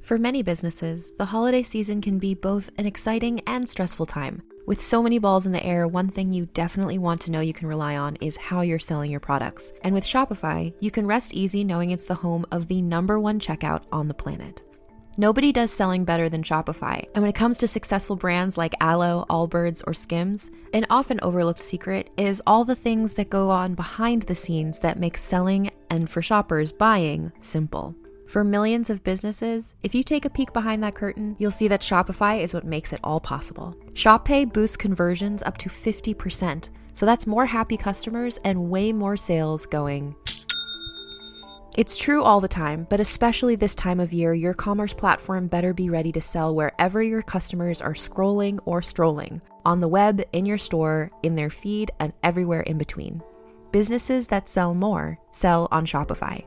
For many businesses, the holiday season can be both an exciting and stressful time. With so many balls in the air, one thing you definitely want to know you can rely on is how you're selling your products. And with Shopify, you can rest easy knowing it's the home of the #1 checkout on the planet. Nobody does selling better than Shopify, and when it comes to successful brands like Aloe, Allbirds, or Skims, an often overlooked secret is all the things that go on behind the scenes that make selling, and for shoppers, buying, simple. For millions of businesses, if you take a peek behind that curtain, you'll see that Shopify is what makes it all possible. Shop Pay boosts conversions up to 50%, so that's more happy customers and way more sales going. It's true all the time, but especially this time of year, your commerce platform better be ready to sell wherever your customers are scrolling or strolling, on the web, in your store, in their feed, and everywhere in between. Businesses that sell more sell on Shopify.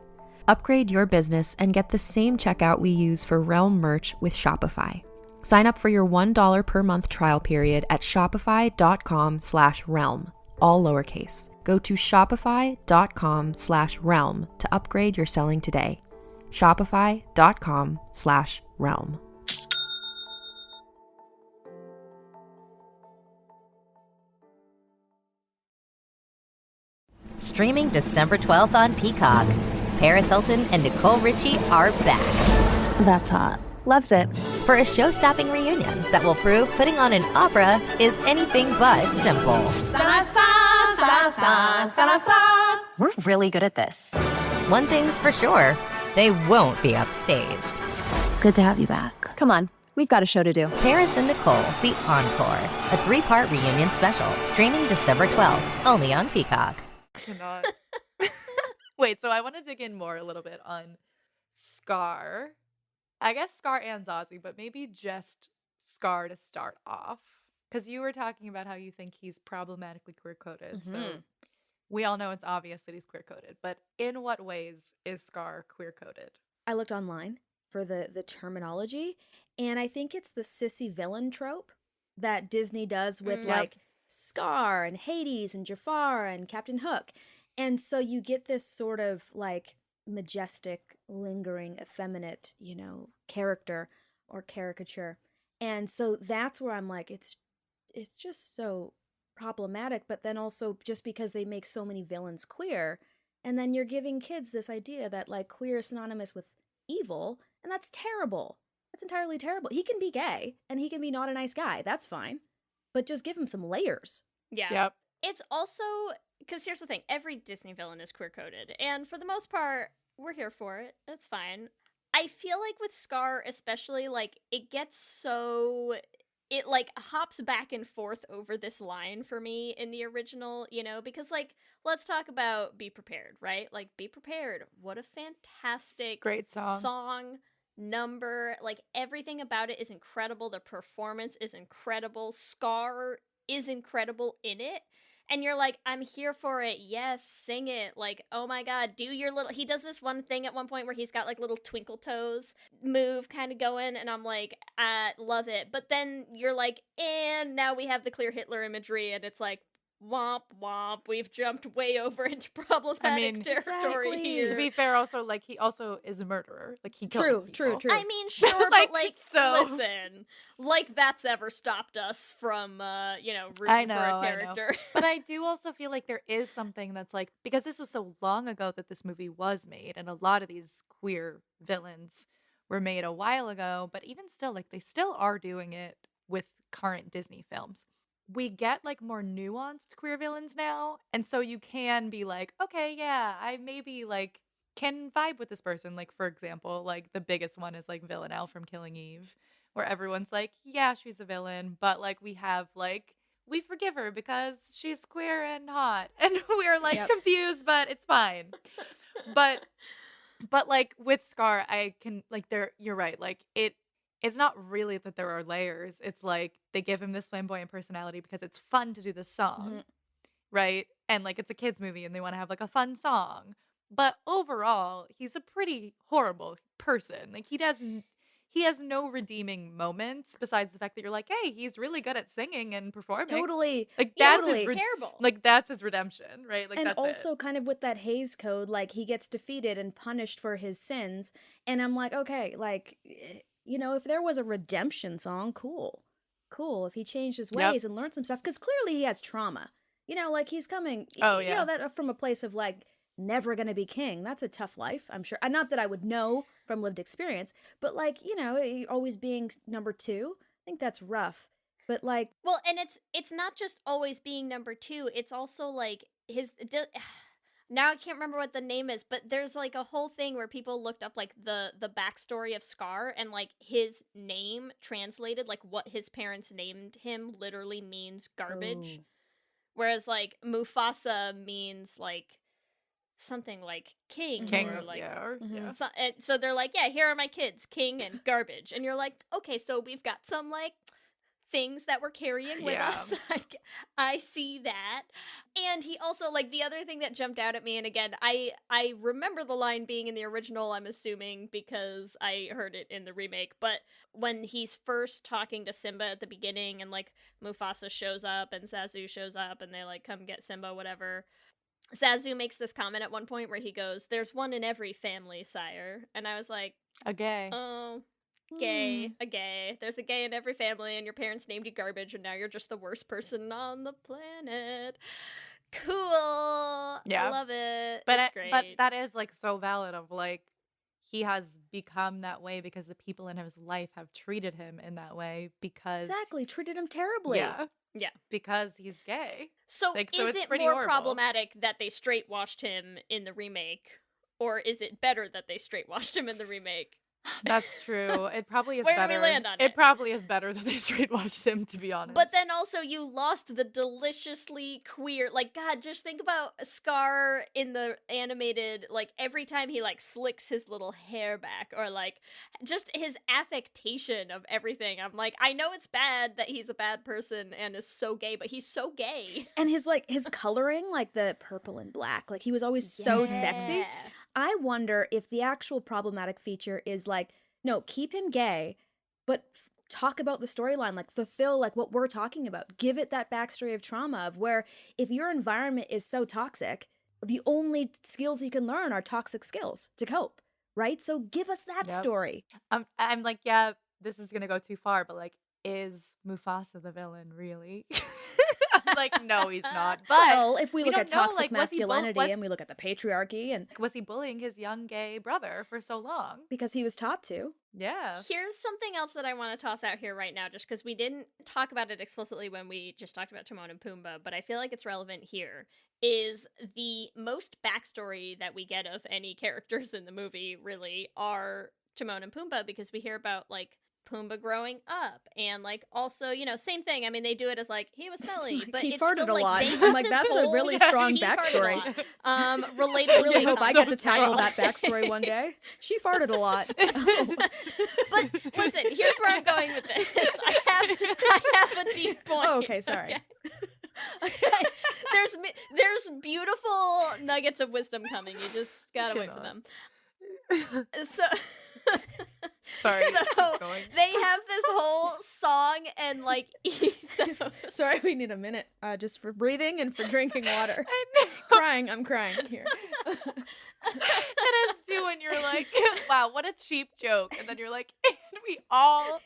Upgrade your business and get the same checkout we use for Realm merch with Shopify. Sign up for your $1 per month trial period at shopify.com/realm, all lowercase. Go to shopify.com/realm to upgrade your selling today. Shopify.com/realm. Streaming December 12th on Peacock. Paris Hilton and Nicole Richie are back. That's hot. Loves it. For a show-stopping reunion that will prove putting on an opera is anything but simple. We're really good at this. One thing's for sure, they won't be upstaged. Good to have you back. Come on, we've got a show to do. Paris and Nicole, The Encore, a 3-part reunion special, streaming December 12th, only on Peacock. Cannot. Wait, so I want to dig in more a little bit on Scar. I guess Scar and Zazie, but maybe just Scar to start off. Because you were talking about how you think he's problematically queer-coded. So we all know it's obvious that he's queer-coded. But in what ways is Scar queer-coded? I looked online for the terminology, and I think it's the sissy villain trope that Disney does with like Scar and Hades and Jafar and Captain Hook. And so you get this sort of like majestic, lingering, effeminate, character or caricature. And so that's where I'm like, it's just so problematic, but then also just because they make so many villains queer, and then you're giving kids this idea that like queer is synonymous with evil, and that's terrible. That's entirely terrible. He can be gay, and he can be not a nice guy. That's fine. But just give him some layers. Yeah. Yep. It's also, because here's the thing, every Disney villain is queer-coded, and for the most part, we're here for it. That's fine. I feel like with Scar especially, like, it gets so... It, like, hops back and forth over this line for me in the original, because, like, let's talk about Be Prepared, right? Like, Be Prepared, what a fantastic... Great song, number, like, everything about it is incredible. The performance is incredible. Scar is incredible in it. And you're like, I'm here for it. Yes, sing it. Like, oh my God, do your little... He does this one thing at one point where he's got like little twinkle toes move kind of going. And I'm like, I love it. But then you're like, and now we have the clear Hitler imagery. And it's like, womp womp. We've jumped way over into problematic territory here. To be fair, also, like, he also is a murderer. Like, he killed people. True. I mean, sure, but like, listen, like that's ever stopped us from, rooting for a character. But I do also feel like there is something that's like, because this was so long ago that this movie was made, and a lot of these queer villains were made a while ago, but even still, like, they still are doing it with current Disney films. We get like more nuanced queer villains now, and so you can be like, okay, yeah, I maybe like can vibe with this person. Like, for example, like the biggest one is like Villanelle from Killing Eve, where everyone's like, yeah, she's a villain, but like we forgive her because she's queer and hot, and we're like confused, but it's fine. But like with Scar, I can like you're right, like it's not really that there are layers. It's like they give him this flamboyant personality because it's fun to do the song, right? And like it's a kids movie and they want to have like a fun song. But overall, he's a pretty horrible person. Like he has no redeeming moments besides the fact that you're like, hey, he's really good at singing and performing. Totally. Like that's his terrible. Like that's his redemption, right? Like and that's also it. kind of with that Hays Code, like he gets defeated and punished for his sins. And I'm like, okay, like... if there was a redemption song, cool. If he changed his ways and learned some stuff, because clearly he has trauma. Like he's coming, that from a place of like, never gonna be king. That's a tough life, I'm sure. Not that I would know from lived experience, but like, always being number 2, I think that's rough. But like... Well, and it's not just always being number 2, it's also like his... Now I can't remember what the name is, but there's like a whole thing where people looked up like the backstory of Scar, and like his name translated, like what his parents named him literally means garbage. Whereas like Mufasa means like something like king or like so they're like, yeah, here are my kids, king and garbage. And you're like, okay, so we've got some like things that we're carrying with us. Like, I see that. And he also, like, the other thing that jumped out at me, and again, I remember the line being in the original, I'm assuming, because I heard it in the remake, but when he's first talking to Simba at the beginning, and, like, Mufasa shows up, and Zazu shows up, and they, like, come get Simba, whatever, Zazu makes this comment at one point where he goes, "There's one in every family, sire." And I was like... A gay. Oh... a gay. There's a gay in every family, and your parents named you garbage, and now you're just the worst person on the planet. Cool. Yeah. Love it. But It's great. but that is like so valid of like he has become that way because the people in his life have treated him in that way because Exactly. Treated him terribly. yeah, Yeah. because he's gay. So Like, is so it's it pretty more horrible. problematic that they straight washed him in the remake, or is it better that they straight washed him in the remake? That's true. It probably is Where do better. we land on It it? probably is better that they straight washed him, to be honest. But then also you lost the deliciously queer, like, God, just think about Scar in the animated, like, every time he, like, slicks his little hair back, or, like, just his affectation of everything. I'm like, I know it's bad that he's a bad person and is so gay, but he's so gay. And his coloring, like the purple and black, like he was always so sexy. Yeah. I wonder if the actual problematic feature is like, no, keep him gay, but talk about the storyline, like fulfill like what we're talking about. Give it that backstory of trauma of where if your environment is so toxic, the only skills you can learn are toxic skills to cope, right? So give us that Yep. story. I'm like, yeah, this is gonna go too far, but like, is Mufasa the villain really? I'm like, no, he's not. But Well, if we look don't at know, toxic like, was he masculinity and we look at the patriarchy, and was he bullying his young gay brother for so long? because he was taught to. Yeah. Here's something else that I want to toss out here right now, just because we didn't talk about it explicitly when we just talked about Timon and Pumbaa, but I feel like it's relevant here, is the most backstory that we get of any characters in the movie, really, are Timon and Pumbaa, because we hear about, like, Pumbaa growing up, and like also, you know, same thing. I mean, they do it as like he was smelly, but He it's farted still a like lot. they I'm have like, this that's a whole- really strong He farted a backstory. lot. I Relatable. really hope I get to tackle strong. that backstory one day. She farted a lot. But listen, here's where I'm going with this. I have a deep point. Oh, okay, sorry. Okay. There's beautiful nuggets of wisdom coming. You just gotta wait for them. So. Sorry. So keep going. they have this whole song and like ethos. Sorry, we need a minute just for breathing and for drinking water. I'm crying here. It is too when you're like, wow, what a cheap joke. And then you're like, and we all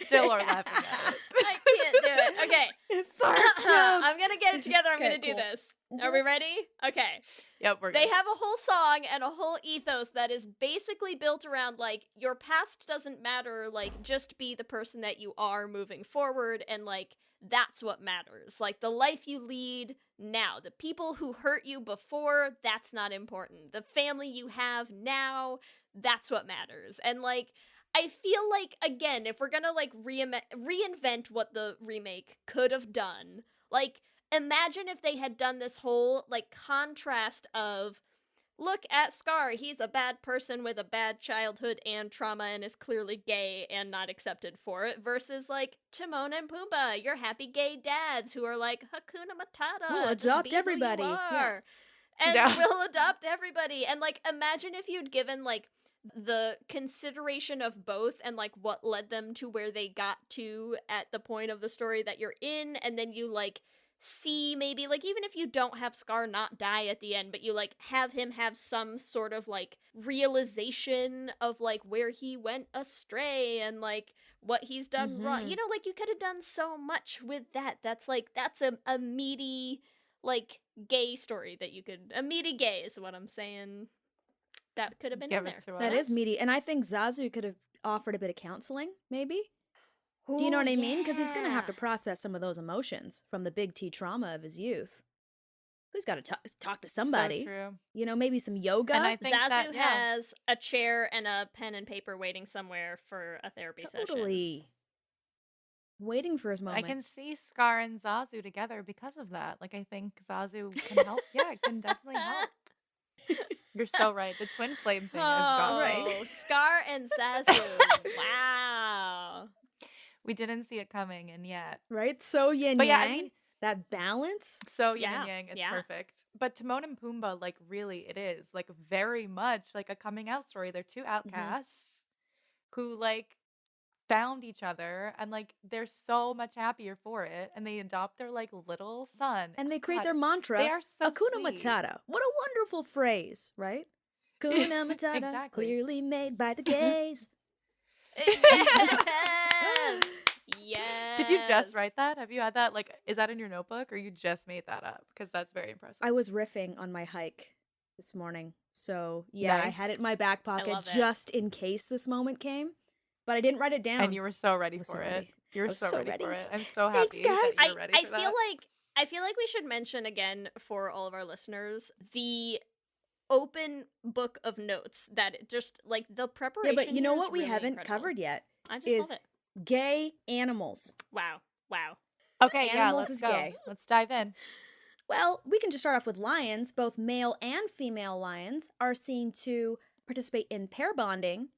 still are laughing at it. I can't do it. Okay. Fart I'm gonna get it together. I'm Okay, gonna do cool. this. Are we ready? Okay. Yep, we're They good. have a whole song and a whole ethos that is basically built around, like, your past doesn't matter, like, just be the person that you are moving forward, and, like, that's what matters. Like, the life you lead now, the people who hurt you before, that's not important. The family you have now, that's what matters. And, like, I feel like, again, if we're gonna, like, reinvent what the remake could have done, like, imagine if they had done this whole, like, contrast of, look at Scar, he's a bad person with a bad childhood and trauma and is clearly gay and not accepted for it, versus, like, Timon and Pumbaa, your happy gay dads who are like, Hakuna Matata, We'll just adopt be who you everybody. Yeah. are. And Yeah. we'll adopt everybody. And, like, imagine if you'd given, like, the consideration of both and, like, what led them to where they got to at the point of the story that you're in, and then you, like, see maybe, like, even if you don't have Scar not die at the end, but you, like, have him have some sort of, like, realization of, like, where he went astray and, like, what he's done wrong. You know, like, you could have done so much with that. That's, like, that's a meaty, like, gay story that you could, a meaty gay is what I'm saying. That could have been Give in it there. to That us. is meaty. And I think Zazu could have offered a bit of counseling, maybe. Do you know what I mean? Because he's going to have to process some of those emotions from the big T trauma of his youth. So he's got to talk to somebody. So true. You know, maybe some yoga. And I think Zazu that, yeah. has a chair and a pen and paper waiting somewhere for a therapy session. Totally. Waiting for his moment. I can see Scar and Zazu together because of that. Like, I think Zazu can help. Yeah, it can definitely help. You're so right. The twin flame thing is gone. Right. Scar and Zazu. Wow. We didn't see it coming, and yet. Right? So yin But yeah, yang. I mean, that balance. so yin Yeah, and yang, it's yeah. perfect. But Timon and Pumbaa, like, really, it is like very much like a coming out story. They're two outcasts who, like, found each other, and, like, they're so much happier for it, and they adopt their, like, little son, And they create God, their mantra. they are so Hakuna sweet. Matata. What a wonderful phrase, right? Hakuna Matata. Exactly. Clearly made by the gays. Yes. Yes. Did you just Yes. write that? Have you had that? Like, is that in your notebook or you just made that up? Because that's very impressive. I was riffing on my hike this morning. So, yeah, I had Nice. it in my back pocket love it. just in case this moment came. But I didn't write it down. And you were so ready I was for so it. ready. You're I was so so ready for ready. it. I'm so Thanks, happy that guys. you're ready I for feel that. like we should mention again for all of our listeners the open book of notes that just like the Yeah, preparation. but you know here is what we really haven't incredible. covered yet? I just is love it. gay animals. Wow. Okay, yeah, Animals let's is go. gay. Let's dive in. Well, we can just start off with lions. Both male and female lions are seen to participate in pair bonding,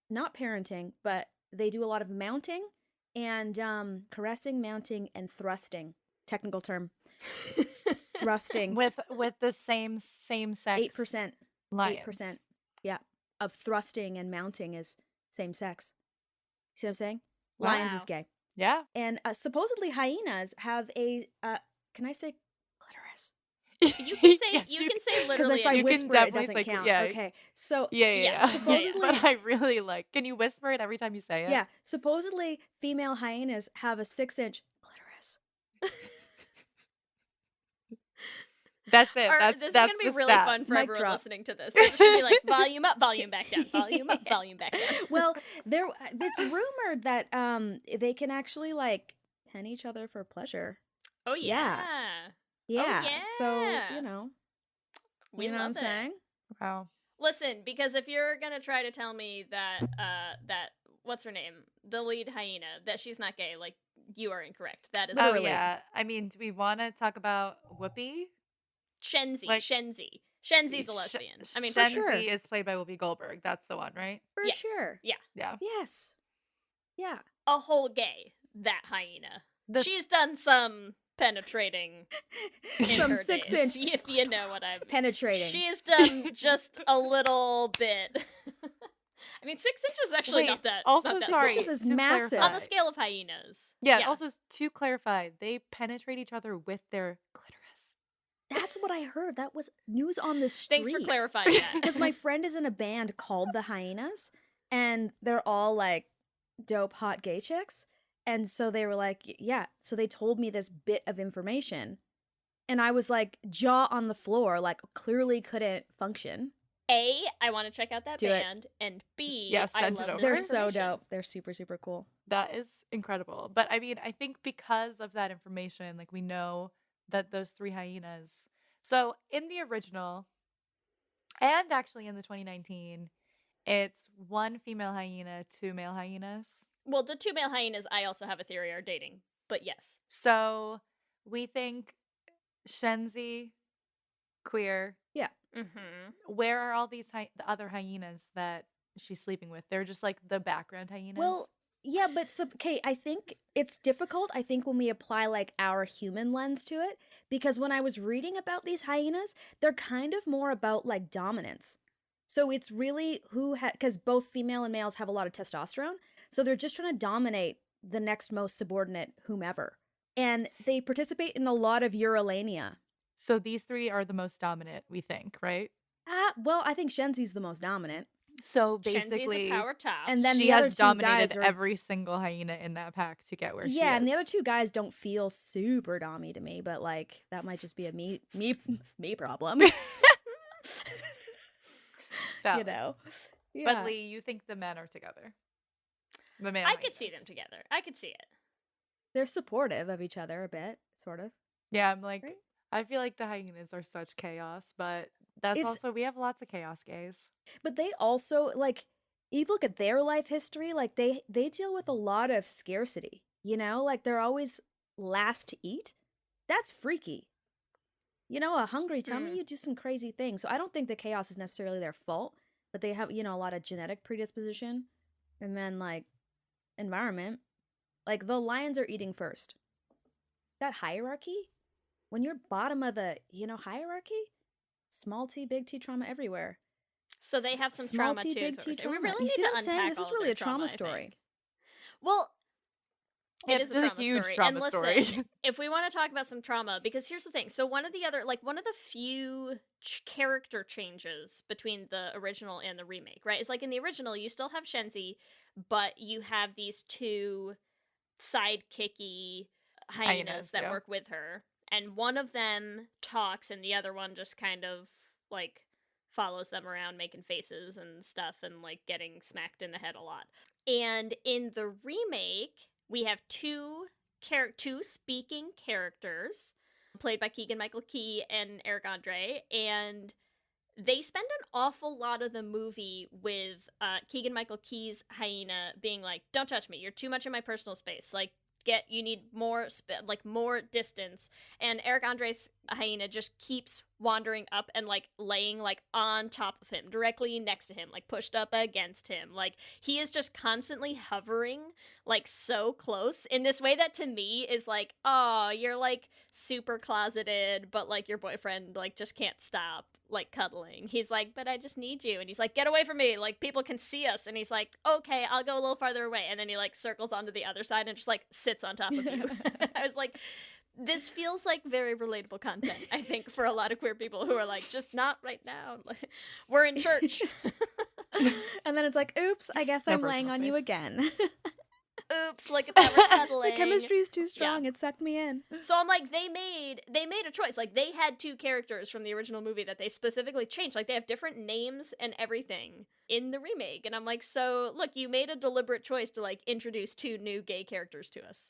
not parenting, but they do a lot of mounting and caressing, mounting, and thrusting. Technical term. Thrusting. With the same sex 8%. lions. 8%. Yeah. Of thrusting and mounting is same sex. See what I'm saying? Lions is Wow. gay. Yeah. And supposedly hyenas have a, can I say clitoris? You can say Yes, you can say Because literally if I you can whisper, it definitely doesn't say count. yeah. Okay. So, Yeah. supposedly- But I really like. Can you whisper it every time you say it? yeah, supposedly female hyenas have a 6-inch clitoris. That's it. This is that's gonna be the really stat. fun for Mic everyone drop. listening to this. They're just gonna be like, volume up, volume back down, volume up, volume back down. Well, it's rumored that they can actually like pen each other for pleasure. Oh yeah. Yeah. So, yeah. you know. We You know what I'm love it. saying? Wow. Listen, because if you're gonna try to tell me that that what's her name, the lead hyena, that she's not gay, like you are incorrect. That is Oh Literally. yeah. I mean, do we want to talk about Whoopi? Shenzi. Like- Shenzi's a Sh- lesbian. I mean, for Shenzi sure. is played by Whoopi Goldberg. That's the one, right? For yes. sure. Yeah, Yeah. Yes. Yeah. a whole gay. That hyena. The- She's done some penetrating. In Some her 6-inch days, if you know what I mean. penetrating. She's done just a little bit. I mean, 6 inches is actually Wait, not that. also, not that sorry. small. 6 inches is to massive. clarify. On the scale of hyenas. Yeah, Yeah. also to clarify, they penetrate each other with their clitoris. That's what I heard. That was news on the street. Thanks for clarifying that. Because my friend is in a band called the Hyenas, and they're all like dope hot gay chicks. And so they were like, yeah. So they told me this bit of information, and I was like jaw on the floor, like clearly couldn't function. A, I want to check out that Do it. band, and B, Yeah, I send it love over. this They're so information. dope. They're super, super cool. That is incredible. But I mean, I think because of that information, like we know that those three hyenas. So in the original, and actually in the 2019, it's one female hyena, two male hyenas. Well, the two male hyenas, I also have a theory, are dating. But yes. So we think Shenzi, queer. Mm-hmm. Where are all these the other hyenas that she's sleeping with? They're just like the background hyenas. Well, yeah, but okay, I think it's difficult. I think when we apply like our human lens to it, because when I was reading about these hyenas, they're kind of more about like dominance. So it's really because both female and males have a lot of testosterone. So they're just trying to dominate the next most subordinate whomever. And they participate in a lot of Eurolania. So these three are the most dominant, we think, right? Well, I think Shenzi's the most dominant. So Shenzi's basically, a power top. And then she the other has two guys dominated are every single hyena in that pack to get where she is. yeah, and the other two guys don't feel super dommy to me, but like that might just be a me problem. You know. Yeah. But Lee, you think the men are together? The male I could see hyenas. them together. I could see it. They're supportive of each other a bit, sort of. Yeah, I'm like, Right? I feel like the hyenas are such chaos, but that's It's- also, we have lots of chaos gays. But they also like you look at their life history, like they deal with a lot of scarcity, you know? Like they're always last to eat. That's freaky. You know, a hungry tummy, you do some crazy things. So I don't think the chaos is necessarily their fault, but they have, you know, a lot of genetic predisposition and then like environment. Like the lions are eating first. That hierarchy, when you're bottom of the, you know, hierarchy, small T, big T trauma everywhere. So they have some Small trauma T, too. big is what T we're saying. We trauma. really You need see to what I'm saying? unpack This all is of really their a trauma I think. story. Well, it is It's a a trauma huge story. trauma And listen, story. if we want to talk about some trauma, because here's the thing. So one of the few character changes between the original and the remake, right? It's like in the original, you still have Shenzi, but you have these two sidekicky hyenas that work with her. And one of them talks and the other one just kind of, like, follows them around making faces and stuff and, like, getting smacked in the head a lot. And in the remake, we have two speaking characters played by Keegan-Michael Key and Eric Andre, and they spend an awful lot of the movie with Keegan-Michael Key's hyena being like, "Don't touch me, you're too much in my personal space, like, you need more more distance." And Eric Andre's hyena just keeps wandering up and, like, laying, like, on top of him, directly next to him, like, pushed up against him. Like, he is just constantly hovering, like, so close in this way that to me is like, oh, you're, like, super closeted, but, like, your boyfriend, like, just can't stop, like, cuddling. He's like, "But I just need you." And he's like, "Get away from me, like, people can see us." And he's like, "Okay, I'll go a little farther away." And then he, like, circles onto the other side and just, like, sits on top of you. I was like, this feels like very relatable content, I think, for a lot of queer people who are like, just not right now. Like, we're in church. And then it's like, oops, I guess I'm laying on you again. Oops, look at that, we're cuddling. The chemistry is too strong. It sucked me in. So I'm like, they made a choice. Like, they had two characters from the original movie that they specifically changed. Like, they have different names and everything in the remake. And I'm like, so look, you made a deliberate choice to, like, introduce two new gay characters to us.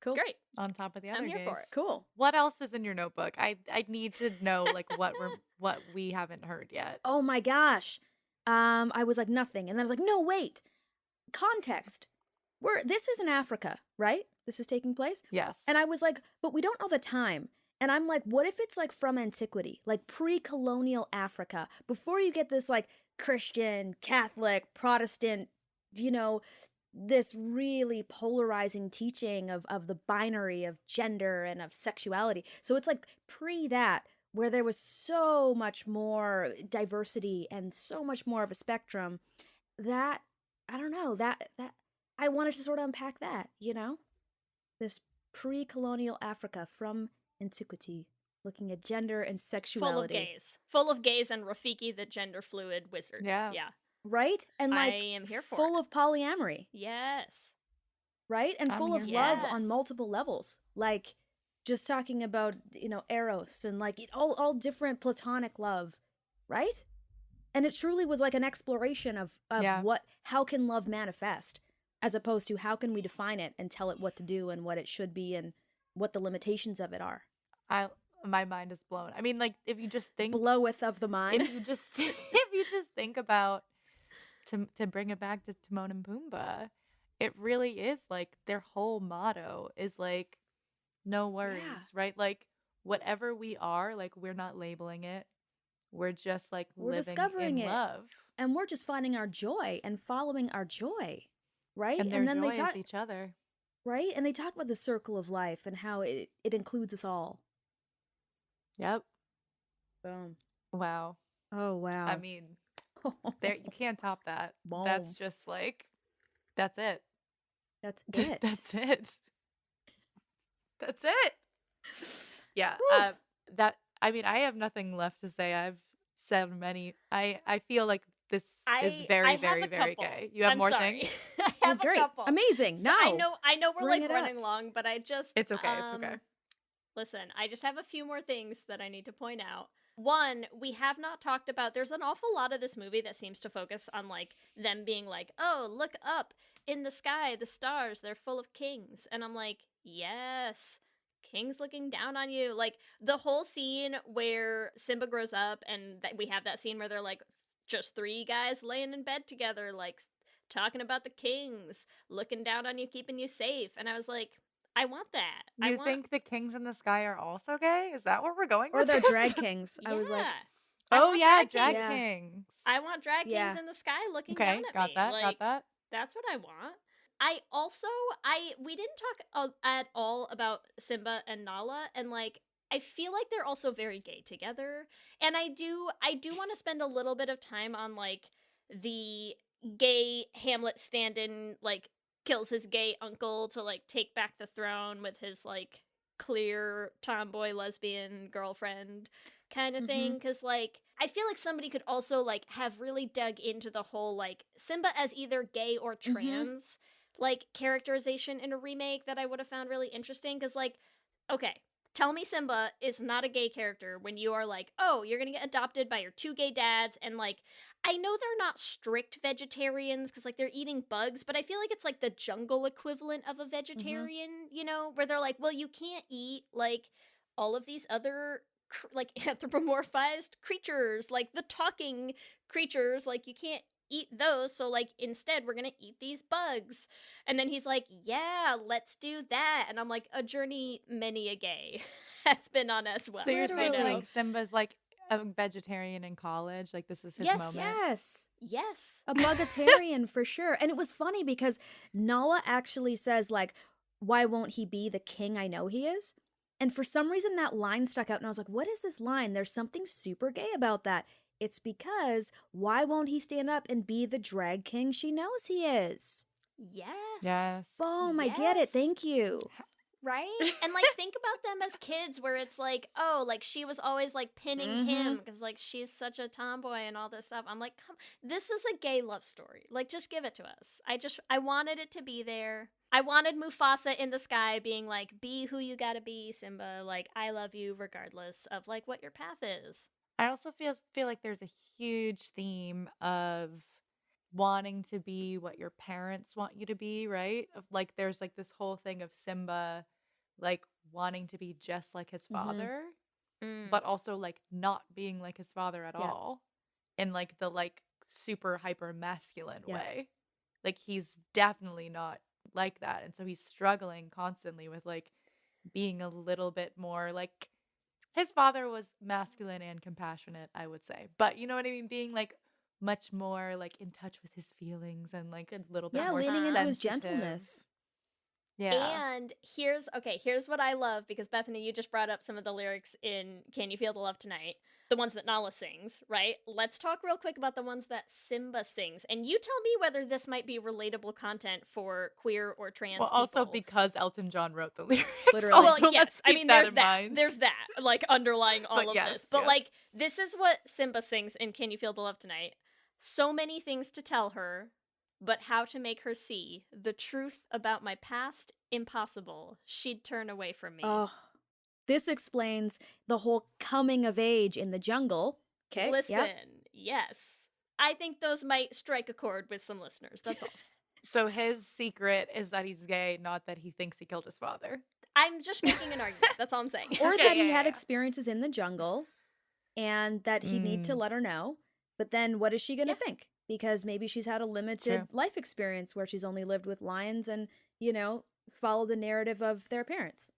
Cool. Great. On top of the other I'm here gays. for it. Cool. What else is in your notebook? I need to know, like, what we haven't heard yet. Oh my gosh. I was like, nothing. And then I was like, no, wait. Context. This is in Africa, right? This is taking place? Yes. And I was like, but we don't know the time. And I'm like, what if it's like from antiquity, like pre-colonial Africa, before you get this like Christian, Catholic, Protestant, you know, this really polarizing teaching of the binary of gender and of sexuality. So it's like pre that, where there was so much more diversity and so much more of a spectrum that, I don't know, that I wanted to sort of unpack that, you know? This pre-colonial Africa from antiquity, looking at gender and sexuality. Full of gays and Rafiki the gender fluid wizard. Yeah. Right? And like, I am here for full it. of polyamory. Yes. Right? And I'm full of here love for it. on multiple levels. Like, just talking about, you know, Eros and like all different platonic love. Right? And it truly was like an exploration of how can love manifest, as opposed to how can we define it and tell it what to do and what it should be and what the limitations of it are. My mind is blown. I mean, like, if you just think Bloweth of the mind. if you just think about, to bring it back to Timon and Pumbaa, it really is like their whole motto is like, no worries, right? Like, whatever we are, like, we're not labeling it. We're just like We're living discovering in it. love. And we're just finding our joy and following our joy. Right? And their then joy they talk, is each other. right? And they talk about the circle of life and how it includes us all. Yep. Boom. Wow. Oh, wow. I mean, there, you can't top that. Boom. That's just like, that's it. That's it. That's it. That's it. Yeah. I mean, I have nothing left to say. I've said many. I feel like this is very, very, very gay. You have more things? I have great. a couple. Amazing. So No. I know we're Bring like it up. running long, but I just It's okay. It's okay. Listen, I just have a few more things that I need to point out. One, we have not talked about, there's an awful lot of this movie that seems to focus on, like, them being like, oh, look up in the sky, the stars, they're full of kings. And I'm like, yes, kings looking down on you. Like, the whole scene where Simba grows up and we have that scene where they're like, just three guys laying in bed together, like, talking about the kings, looking down on you, keeping you safe. And I was like, I want that. You think the kings in the sky are also gay? Is that where we're going Or with they're this? drag kings. I was like, Oh yeah, drag drag kings. kings. I want drag kings Yeah. in the sky looking Okay, down at got me. that, Like, got that. That's what I want. We didn't talk at all about Simba and Nala, and like I feel like they're also very gay together. And I do want to spend a little bit of time on like the gay Hamlet stand-in, like kills his gay uncle to like take back the throne with his like clear tomboy lesbian girlfriend kind of thing, because like I feel like somebody could also like have really dug into the whole like Simba as either gay or trans. like characterization in a remake that I would have found really interesting. Because, like, okay, tell me Simba is not a gay character when you are like, oh, you're gonna get adopted by your 2 gay dads, and like, I know they're not strict vegetarians because like they're eating bugs, but I feel like it's like the jungle equivalent of a vegetarian, you know, where they're like, well, you can't eat like all of these other like anthropomorphized creatures, like the talking creatures, like you can't eat those, so like instead we're gonna eat these bugs. And then he's like, yeah, let's do that. And I'm like, a journey many a gay has been on as well. So you're saying Literally. like Simba's like a vegetarian in college, like this is his Yes. moment. Yes. A bugatarian for sure. And it was funny because Nala actually says, like, why won't he be the king I know he is? And for some reason that line stuck out and I was like, what is this line? There's something super gay about that. It's because why won't he stand up and be the drag king she knows he is? Yes. Boom, I get it. Yes. Thank you. Right? And like think about them as kids where it's like, oh, like she was always like pinning him because like she's such a tomboy and all this stuff. I'm like, come, this is a gay love story. Like just give it to us. I wanted it to be there. I wanted Mufasa in the sky being like, be who you gotta be, Simba. Like, I love you regardless of like what your path is. I also feel like there's a huge theme of wanting to be what your parents want you to be, right? Of like there's like this whole thing of Simba like wanting to be just like his father, but also like not being like his father at all in like the like super hyper masculine way. Like he's definitely not like that. And so he's struggling constantly with like being a little bit more like his father was masculine and compassionate, I would say. But you know what I mean? Being like much more like in touch with his feelings and like a little bit more leaning into his sensitive. gentleness. Yeah. And here's what I love, because Bethany, you just brought up some of the lyrics in Can You Feel the Love Tonight? The ones that Nala sings, right? Let's talk real quick about the ones that Simba sings. And you tell me whether this might be relatable content for queer or trans Well, people. also because Elton John wrote the lyrics. Literally. Oh, well, Also, yes. let's I keep mean, that there's in that. mind. There's that, like, underlying all But of yes, this. But, yes. like, this is what Simba sings in Can You Feel the Love Tonight? So many things to tell her, but how to make her see the truth about my past, impossible. She'd turn away from me. Oh, this explains the whole coming of age in the jungle. Okay. Listen, yes. I think those might strike a chord with some listeners. That's all. So his secret is that he's gay, not that he thinks he killed his father. I'm just making an argument. That's all I'm saying. Or Okay, that he yeah, had yeah. experiences in the jungle and that he'd need to let her know. But then what is she going to think? Because maybe she's had a limited life experience where she's only lived with lions and, you know, follow the narrative of their parents.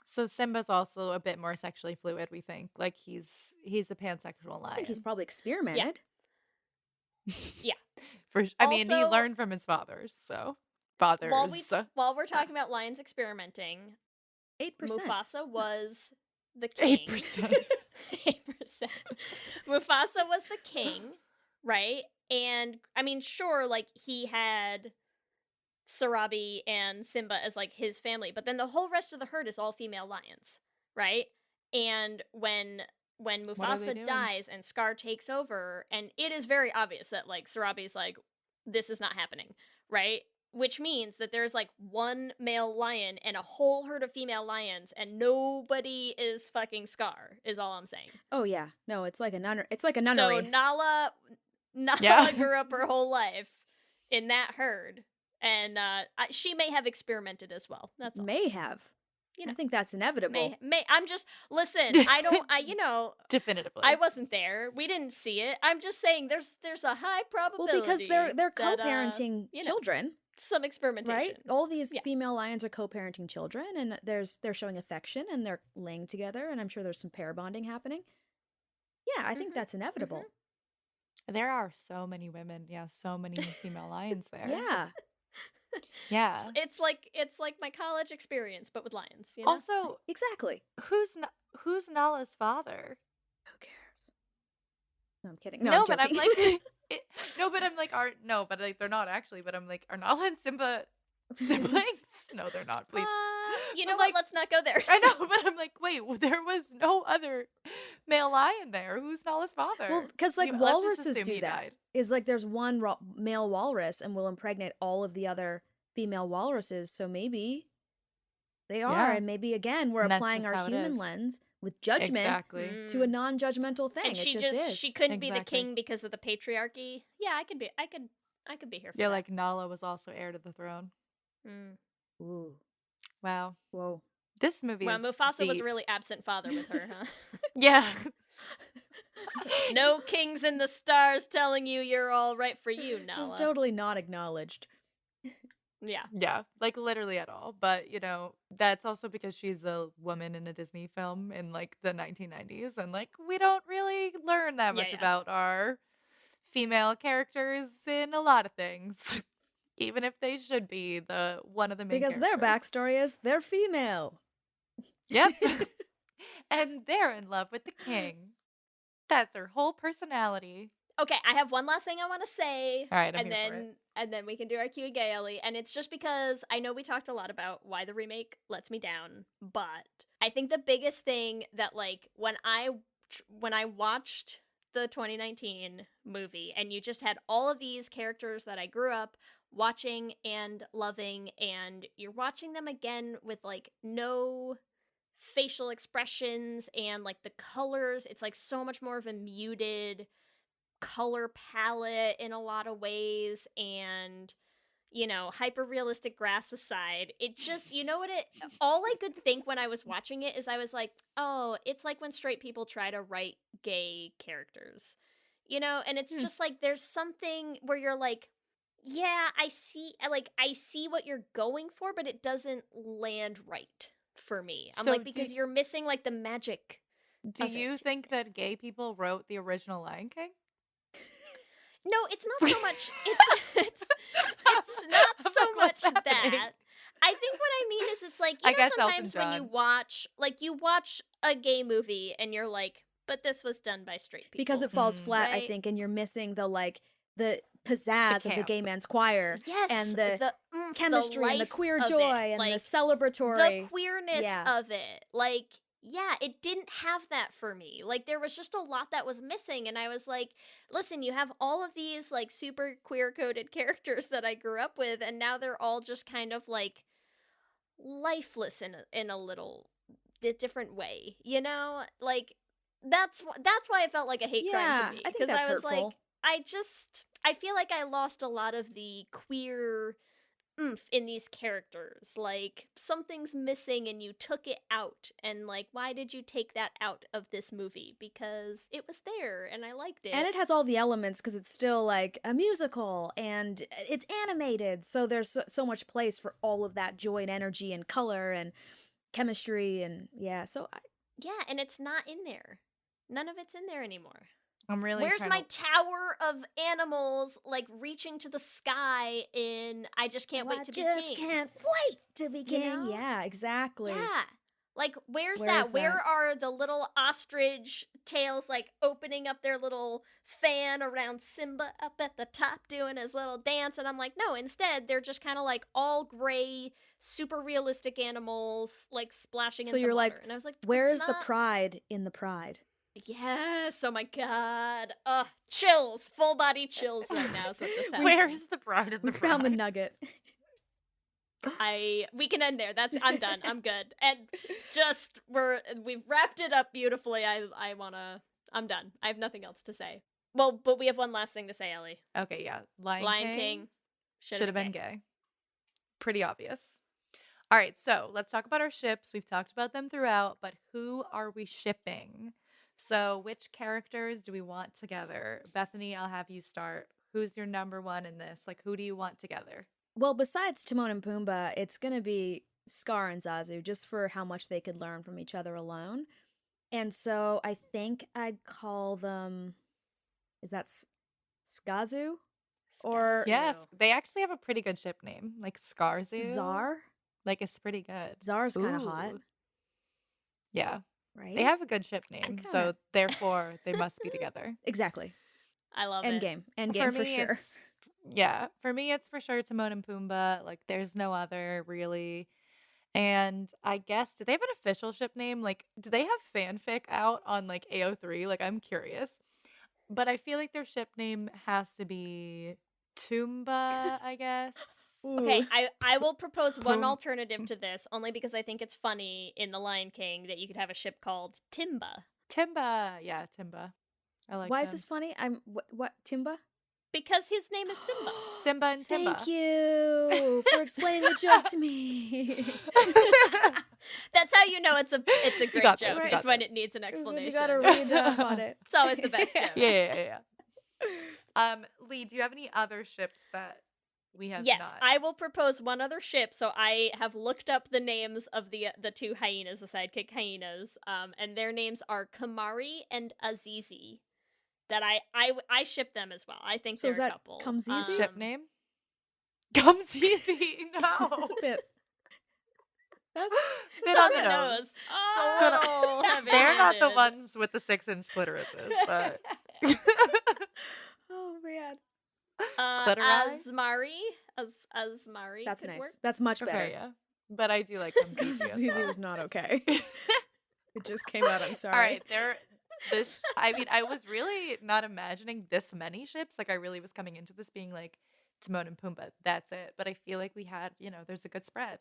So Simba's also a bit more sexually fluid, we think. Like he's a pansexual lion. I think he's probably experimented. Yeah. I mean, he Also- learned from his fathers, so fathers. While we're talking about lions experimenting, 8%. Mufasa was the king. 8%. 8%. Mufasa was the king, right? And I mean, sure, like he had Sarabi and Simba as like his family, but then the whole rest of the herd is all female lions, right? And when What are they Mufasa doing? dies and Scar takes over, and it is very obvious that like Sarabi's like, this is not happening, right? Which means that there's like one male lion and a whole herd of female lions, and nobody is fucking Scar, is all I'm saying. Oh yeah. No, it's like a nunnery. It's like a So nunnery. Nala Yeah. grew up her whole life in that herd, and she may have experimented as well. That's all. May have. You know, I think that's inevitable. May I'm just listen. Definitively. I wasn't there. We didn't see it. I'm just saying there's a high Well, probability. because they're that, co-parenting you know, children, some experimentation. right? All these Yeah. female lions are co-parenting children, and they're showing affection and they're laying together, and I'm sure there's some pair bonding happening. Yeah, I think that's inevitable. There are so many women. Yeah, so many female lions there. Yeah. Yeah. It's like my college experience, but with lions. You know? Also, Exactly. who's Nala's father? Who cares? No, I'm kidding. No, I'm but I'm joking. like, but like they're not actually. But I'm like, are Nala and Simba siblings? No, they're not. Please. You But, know like, what? Let's not go there. I know, but I'm like, wait, there was no other male lion there. Who's Nala's father? Well, because like Let's just walruses assume do he that. died. Is like there's one male walrus and will impregnate all of the other female walruses, so maybe they are. Yeah. And maybe, again, we're And that's applying just our how it is. human lens with judgment Exactly. to a non-judgmental thing. And It she just is. she couldn't be the Exactly. king because of the patriarchy. Yeah, I could be here for Yeah, that. like Nala was also heir to the throne. Mm. Ooh. Wow. Whoa. This movie Well, is Mufasa was a deep. really absent father with her, huh? Yeah. No kings in the stars telling you you're all right for you, Nala. Just totally not acknowledged. Yeah. Yeah, like literally at all. But, you know, that's also because she's a woman in a Disney film in like the 1990s. And like, we don't really learn that much Yeah. about our female characters in a lot of things, even if they should be one of the main Because their characters. backstory is they're female. Yep. And they're in love with the king. That's her whole personality. Okay, I have one last thing I want to say. All right, I'm and here then for it. and then we can do our Q and A, Ellie. And it's just because I know we talked a lot about why the remake lets me down, but I think the biggest thing that like when I watched the 2019 movie and you just had all of these characters that I grew up watching and loving, and you're watching them again with like no facial expressions and like the colors, it's like so much more of a muted color palette in a lot of ways, and you know, hyper realistic grass aside, it just, you know what, it all I could think when I was watching it is I was like, oh, it's like when straight people try to write gay characters, you know. And it's just like there's something where you're like, yeah, I see what you're going for, but it doesn't land right for me. I'm So like, because you're missing like the magic. Do of you it. think that gay people wrote the original Lion King? No, it's not so much. It's not so much that. I think what I mean is it's like, you I know, guess Elton sometimes when you John. watch a gay movie and you're like, but this was done by straight people. Because it falls flat, I right? think, and you're missing the pizzazz of the camp. gay man's choir. Yes, And the oomph, chemistry and the life queer of joy it, and like, the celebratory. the queerness Yeah. of it. Like, yeah, it didn't have that for me. Like, there was just a lot that was missing, and I was like, listen, you have all of these like super queer coded characters that I grew up with, and now they're all just kind of like lifeless in a little different way, you know? Like, that's why it felt like a hate crime Yeah, to me, I think because that's I was like, hurtful. I feel like I lost a lot of the queer oomph in these characters. Like, something's missing and you took it out, and like, why did you take that out of this movie? Because it was there and I liked it. And it has all the elements because it's still like a musical and it's animated. So there's so much place for all of that joy and energy and color and chemistry. And yeah, so yeah, and it's not in there. None of it's in there anymore. I'm really Where's trying my to... tower of animals, like, reaching to the sky in I Just Can't Wait to Be King? I just can't wait to be You king. know? Yeah, exactly. Yeah. Like, where's Where that? is Where that? are the little ostrich tails, like, opening up their little fan around Simba up at the top doing his little dance? And I'm like, no, instead, they're just kind of like all gray, super realistic animals, like, splashing in So some you're water. like, And I was like, where's "That's the not-" pride in the pride? Yes, oh my god. Chills, full body chills right now is what just happened. Where's the bride of the We found the bride? nugget. We can end there. I'm done. I'm good. And just we've wrapped it up beautifully. I'm done. I have nothing else to say. Well, but we have one last thing to say, Ellie. Okay, yeah. Lion King should have been gay. Pretty obvious. All right, so let's talk about our ships. We've talked about them throughout, but who are we shipping? So which characters do we want together? Bethany, I'll have you start. Who's your number one in this? Like, who do you want together? Well, besides Timon and Pumbaa, it's going to be Scar and Zazu, just for how much they could learn from each other alone. And so I think I'd call them, is that Skazu? Or Yes, they actually have a pretty good ship name, like Scarzu. Czar? Like, it's pretty good. Czar's kind of hot, Ooh. Yeah, right? they have a good ship name, kinda- so therefore they must be together. Exactly. I love it. Endgame for me, sure. Yeah, for me, it's for sure Timon and Pumbaa. Like, there's no other really. And I guess, do they have an official ship name? Like, do they have fanfic out on like AO3? Like, I'm curious. But I feel like their ship name has to be Toomba, I guess. Okay, Ooh. I will propose one alternative to this, only because I think it's funny in The Lion King that you could have a ship called Timba. Timba. Yeah, Timba. I like Why them. is this funny? What Timba? Because his name is Simba. Simba and Timba. Thank you for explaining the joke to me. That's how you know it's a great got joke. this, Is when this. it needs an It's when explanation. you gotta read up on it. It's always the best joke. Yeah. Lee, do you have any other ships that we have Yes, not? I will propose one other ship. So I have looked up the names of the two hyenas, the sidekick hyenas, and their names are Kamari and Azizi. That I ship them as well. I think So they're is a that couple. comes easy? Ship name? Comes easy. No. That's a bit. That's Bit on on the nose. nose. A little They're not the heavy-handed. ones with the 6-inch clitorises, but oh man. Clitori? Asmari. That's could nice. work. That's much better. okay, yeah. But I do like comes easy as Zizi well. was not okay. It just came out. I'm sorry. All right, I was really not imagining this many ships. Like, I really was coming into this being like Timon and Pumbaa. That's it. But I feel like we had, there's a good spread.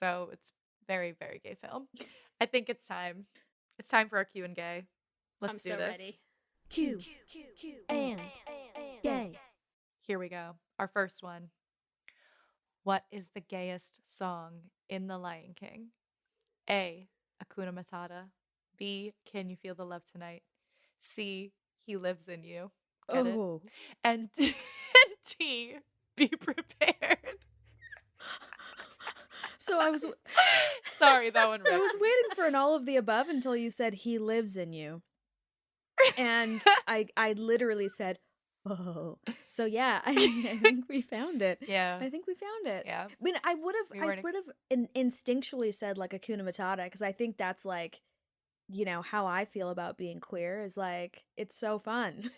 So it's very, very gay film. I think it's time. It's time for our Q and gay. Let's I'm do so this. ready. Q and gay. Here we go. Our first one. What is the gayest song in The Lion King? A. Hakuna Matata. B. Can You Feel the Love Tonight? C. He Lives in You. Get it? Oh. And D. Be Prepared. So I was Sorry, that one I ripped. was waiting for an all of the above until you said he lives in you. And I literally said, "Oh." So yeah, I think we found it. Yeah. I think we found it. Yeah. I mean, I would We have weren't instinctually said like Hakuna Matata because I think that's like, how I feel about being queer is like it's so fun.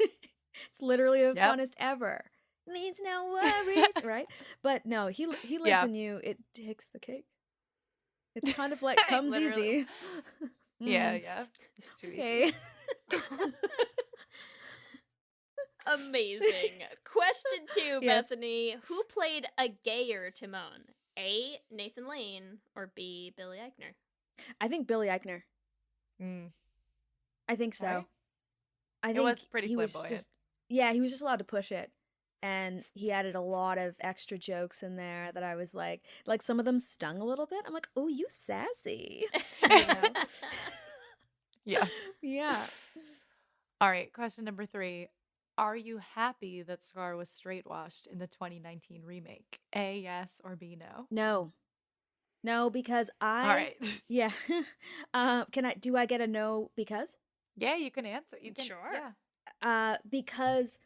It's literally the Yep. funnest ever. Needs no worries, right? But no, he lives Yeah. in you. It takes the cake. It's kind of like comes Literally. easy. Yeah, Mhm. yeah. It's too easy. Okay. Amazing. Question 2, Yes. Bethany. Who played a gayer Timon? A. Nathan Lane or B. Billy Eichner? I think Billy Eichner. Mm. I think so. Okay. I It think was pretty he was flamboyant. he was just allowed to push it. And he added a lot of extra jokes in there that I was like some of them stung a little bit. I'm like, oh, you sassy. You know? Yes. Yeah. All right. Question number 3. Are you happy that Scar was straightwashed in the 2019 remake? A, yes, or B, no? No, because All right. yeah. Do I get a no because? Yeah, you can answer. You can. Sure. Yeah. Because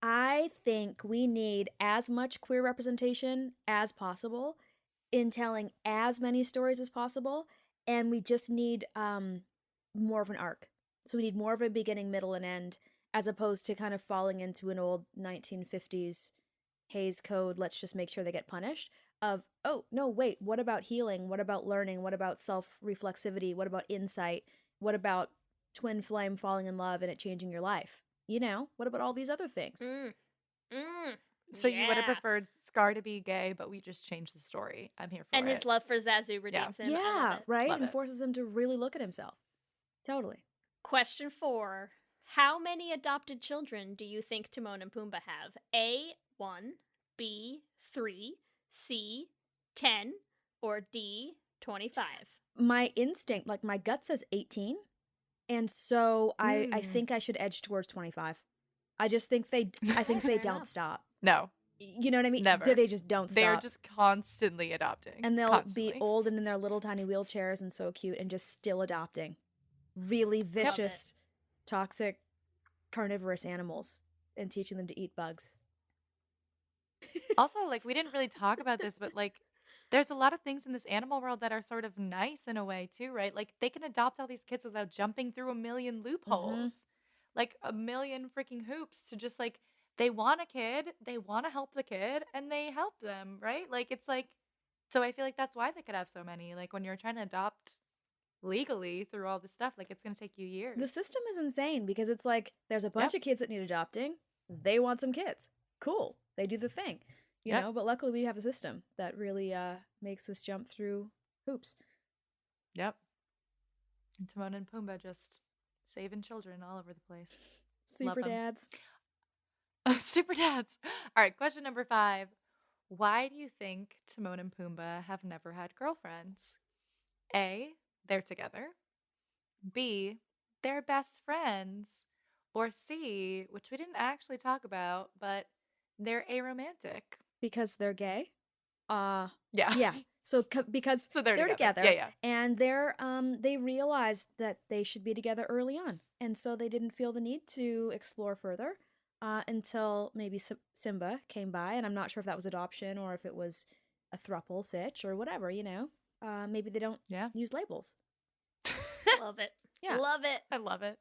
I think we need as much queer representation as possible in telling as many stories as possible, and we just need more of an arc. So we need more of a beginning, middle, and end, as opposed to kind of falling into an old 1950s Hays Code, let's just make sure they get punished, of, oh, no, wait, what about healing? What about learning? What about self-reflexivity? What about insight? What about twin flame falling in love and it changing your life? What about all these other things? So you would have Yeah. preferred Scar to be gay, but we just changed the story. I'm here for And it. his love for Zazu redeems him. I love Yeah, it. right? Love And it. forces him to really look at himself. Totally. Question 4. How many adopted children do you think Timon and Pumbaa have? A. 1, B. 3, C. 10, or D. 25? My instinct, like my gut says 18. And so I think I should edge towards 25. I just think they Fair don't enough. stop. No, You know what I mean? Never. They just don't stop. they're just constantly adopting. and they'll Constantly. be old and in their little tiny wheelchairs and so cute and just still adopting really vicious, toxic, carnivorous animals and teaching them to eat bugs. Also, like, we didn't really talk about this, but like, there's a lot of things in this animal world that are sort of nice in a way too, right? Like, they can adopt all these kids without jumping through a million loopholes, like a million freaking hoops to just like, they want a kid, they want to help the kid, and they help them, right? Like, it's like, so I feel like that's why they could have so many. Like, when you're trying to adopt legally through all this stuff, like, it's going to take you years. The system is insane because it's like there's a bunch Yep. of kids that need adopting. They want some kids. Cool. They do the thing. you know, but luckily we have a system that really makes us jump through hoops. Yep. And Timon and Pumbaa just saving children all over the place. Super Love 'em. dads. Super dads. All right, question number 5. Why do you think Timon and Pumbaa have never had girlfriends? A, they're together. B, they're best friends. Or C, which we didn't actually talk about, but they're aromantic. Because they're gay? Yeah. Yeah. So because So they're together, Yeah. and they realized that they should be together early on, and so they didn't feel the need to explore further until maybe Simba came by, and I'm not sure if that was adoption or if it was a throuple sitch or whatever, you know. Maybe they don't use labels. Love it. Yeah. Love it. I love it.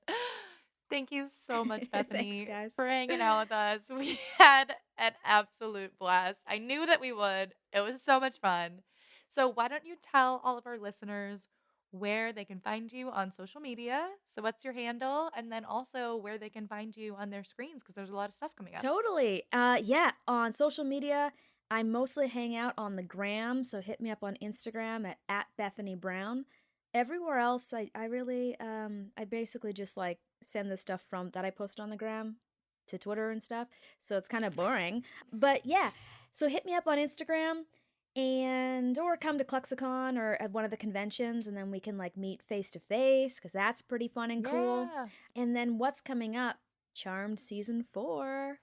Thank you so much, Bethany, Thanks, guys. for hanging out with us. We had an absolute blast. I knew that we would. It was so much fun. So why don't you tell all of our listeners where they can find you on social media? So what's your handle? And then also where they can find you on their screens, because there's a lot of stuff coming up. Totally. Yeah, on social media, I mostly hang out on the gram, so hit me up on Instagram at Bethany Brown. Everywhere else, I really, I basically just like send the stuff from that I post on the gram to Twitter and stuff. So it's kind of boring. But yeah, so hit me up on Instagram or come to Cluxicon or at one of the conventions, and then we can like meet face to face, because that's pretty fun and cool. Yeah. And then what's coming up? Charmed season 4.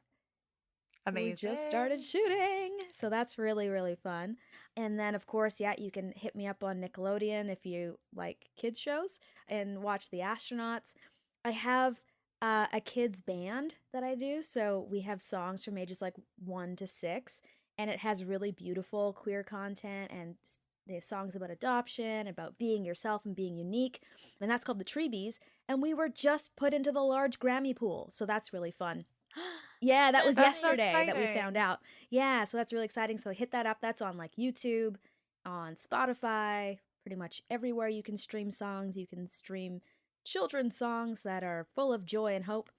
Amazing. We just started shooting, so that's really, really fun. And then, of course, yeah, you can hit me up on Nickelodeon if you like kids shows and watch The Astronauts. I have a kids band that I do, so we have songs from ages like 1 to 6, and it has really beautiful queer content and the songs about adoption, about being yourself and being unique, and that's called the Treebies. And we were just put into the large Grammy pool, so that's really fun. Yeah, that was That's yesterday that we exciting. found out. Yeah, so that's really exciting. So hit that up. That's on like YouTube, on Spotify, pretty much everywhere you can stream songs. You can stream children's songs that are full of joy and hope.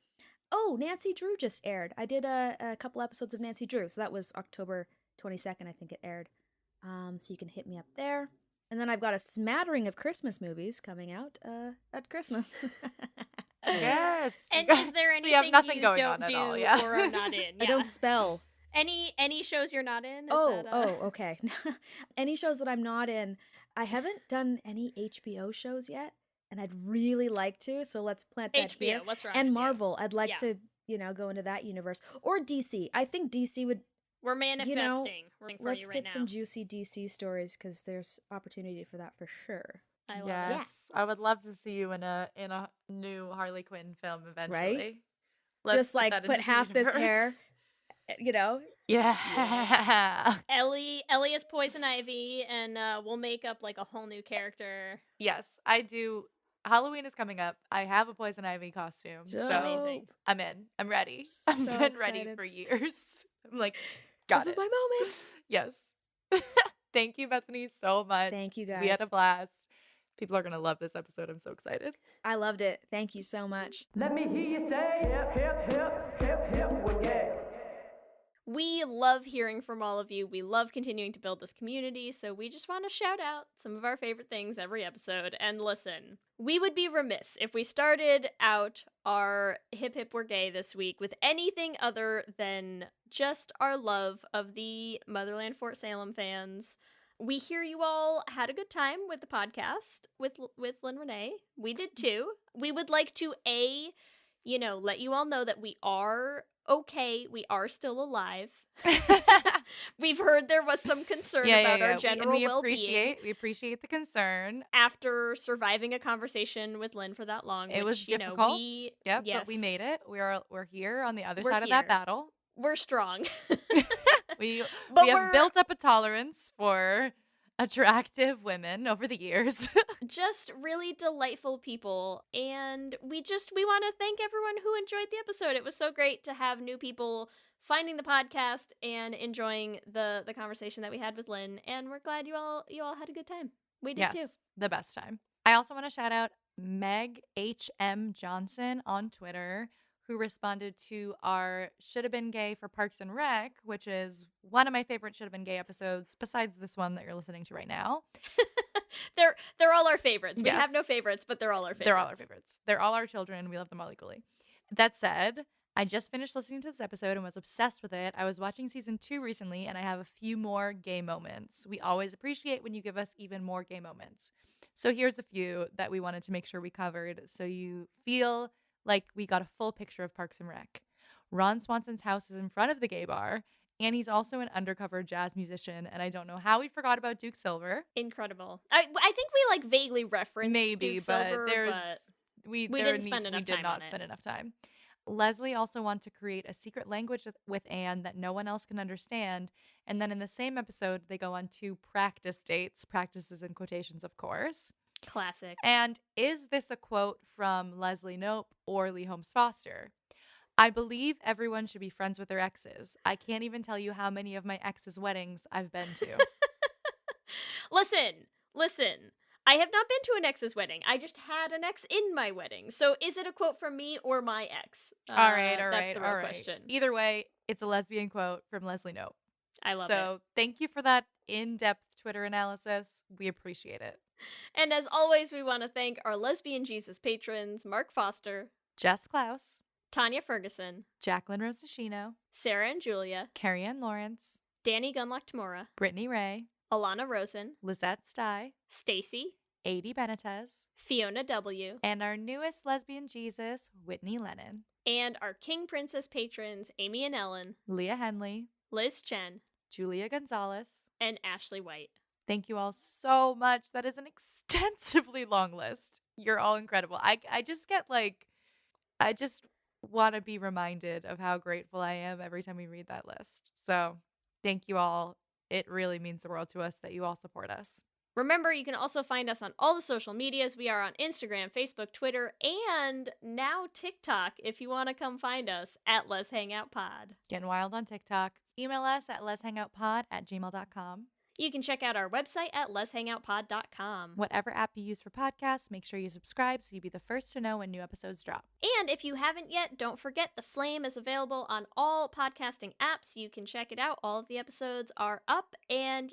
Oh, Nancy Drew just aired. I did a couple episodes of Nancy Drew. So that was October 22nd, I think it aired. So you can hit me up there. And then I've got a smattering of Christmas movies coming out at Christmas. Yes. And is there So anything you have nothing you going don't on at do all, yeah. or are not in? I don't spell. Any shows you're not in? Is Oh, that, okay. Any shows that I'm not in. I haven't done any HBO shows yet, and I'd really like to, so let's plant that HBO, here. what's wrong And with you? Marvel, I'd like Yeah. to, go into that universe. Or DC. I think DC would, We're manifesting. We're for let's you right get now. some juicy DC stories, because there's opportunity for that for sure. I love Yes. it. I would love to see you in a new Harley Quinn film eventually. Right? Let's Just like that put into the half this hair, universe. Yeah. Ellie is Poison Ivy, and we'll make up like a whole new character. Yes, I do. Halloween is coming up. I have a Poison Ivy costume. So Amazing. I'm in. I'm ready. I've So been ready excited. for years. I'm like, got This it. is my moment. Yes. Thank you, Bethany, so much. Thank you, We had guys. a blast. People are going to love this episode. I'm so excited. I loved it. Thank you so much. Let me hear you say hip, hip, hip, hip, hip, well, yeah. We love hearing from all of you. We love continuing to build this community, so we just want to shout out some of our favorite things every episode. And listen, we would be remiss if we started out our Hip Hip We're Gay this week with anything other than just our love of the Motherland Fort Salem fans. We hear you all had a good time with the podcast with Lynn Renee. We did too. We would like to let you all know that we are okay. We are still alive. We've heard there was some concern about our general we well-being appreciate the concern. after surviving a conversation with Lynn for that long. It was which, difficult. Yes, but we made it. We're here on the other We're side of that here. battle. We're strong. We But have we're- built up a tolerance for attractive women over the years. Just really delightful people, and we want to thank everyone who enjoyed the episode. It was so great to have new people finding the podcast and enjoying the conversation that we had with Lynn, and we're glad you all had a good time. We did Yes, too. the best time. I also want to shout out Meg H.M. Johnson on Twitter, who responded to our Should Have Been Gay for Parks and Rec, which is one of my favorite Should Have Been Gay episodes, besides this one that you're listening to right now. They're all our favorites. We Yes. have no favorites, but they're all our favorites. They're all our favorites. They're all our children. We love them all equally. That said, I just finished listening to this episode and was obsessed with it. I was watching season 2 recently, and I have a few more gay moments. We always appreciate when you give us even more gay moments. So here's a few that we wanted to make sure we covered so you feel like we got a full picture of Parks and Rec. Ron Swanson's house is in front of the gay bar, and he's also an undercover jazz musician, and I don't know how we forgot about Duke Silver. Incredible. I think we like vaguely referenced Maybe, Duke but Silver, there's but we didn't spend enough we did time not on it. spend enough time. Leslie also wanted to create a secret language with Anne that no one else can understand. And then in the same episode, they go on 2 practice dates. Practices in quotations, of course. Classic. And is this a quote from Leslie Knope or Lee Holmes Foster? I believe everyone should be friends with their exes. I can't even tell you how many of my exes' weddings I've been to. Listen. I have not been to an ex's wedding. I just had an ex in my wedding. So is it a quote from me or my ex? All right. That's the real question. Either way, it's a lesbian quote from Leslie Knope. I love it. So thank you for that in-depth Twitter analysis. We appreciate it. And as always, we want to thank our Lesbian Jesus patrons, Mark Foster, Jess Klaus, Tanya Ferguson, Jacqueline Rosashino, Sarah and Julia, Carrie Ann Lawrence, Danny Gunlock-Tamora, Brittany Ray, Alana Rosen, Lizette Stye, Stacy, Adi Benitez, Fiona W., and our newest lesbian Jesus, Whitney Lennon, and our King Princess patrons, Amy and Ellen, Leah Henley, Liz Chen, Julia Gonzalez, and Ashley White. Thank you all so much. That is an extensively long list. You're all incredible. I just get I just want to be reminded of how grateful I am every time we read that list. So thank you all. It really means the world to us that you all support us. Remember, you can also find us on all the social medias. We are on Instagram, Facebook, Twitter, and now TikTok if you want to come find us at Let's Hang Out Pod. Getting wild on TikTok. Email us at letshangoutpod@gmail.com. You can check out our website at letshangoutpod.com. Whatever app you use for podcasts, make sure you subscribe so you'll be the first to know when new episodes drop. And if you haven't yet, don't forget The Flame is available on all podcasting apps. You can check it out. All of the episodes are up, and,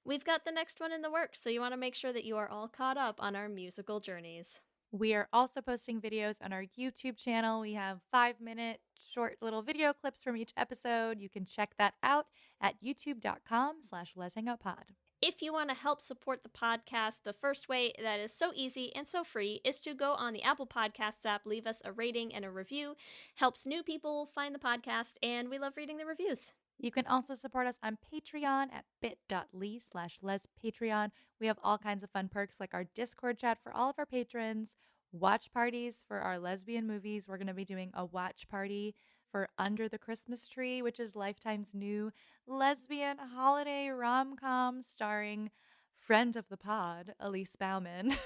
we've got the next one in the works, so you want to make sure that you are all caught up on our musical journeys. We are also posting videos on our YouTube channel. We have 5-minute short little video clips from each episode. You can check that out at youtube.com/letshangoutpod. If you want to help support the podcast, the first way that is so easy and so free is to go on the Apple Podcasts app, leave us a rating and a review. Helps new people find the podcast, and we love reading the reviews. You can also support us on Patreon at bit.ly/lespatreon. We have all kinds of fun perks like our Discord chat for all of our patrons, watch parties for our lesbian movies. We're going to be doing a watch party for Under the Christmas Tree, which is Lifetime's new lesbian holiday rom-com starring friend of the pod, Elise Bauman.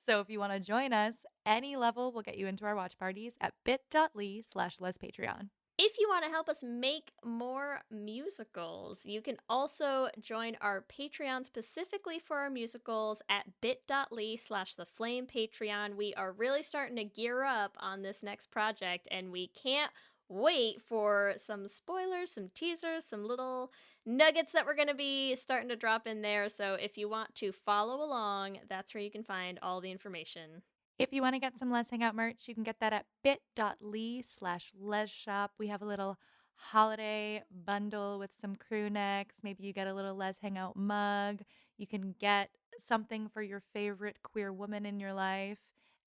So if you want to join us, any level will get you into our watch parties at bit.ly/lespatreon. If you want to help us make more musicals, you can also join our Patreon specifically for our musicals at bit.ly/theflamepatreon. We are really starting to gear up on this next project, and we can't wait for some spoilers, some teasers, some little nuggets that we're going to be starting to drop in there. So if you want to follow along, that's where you can find all the information. If you want to get some Let's Hang Out merch, you can get that at bit.ly/lesshop. We have a little holiday bundle with some crew necks. Maybe you get a little Let's Hang Out mug. You can get something for your favorite queer woman in your life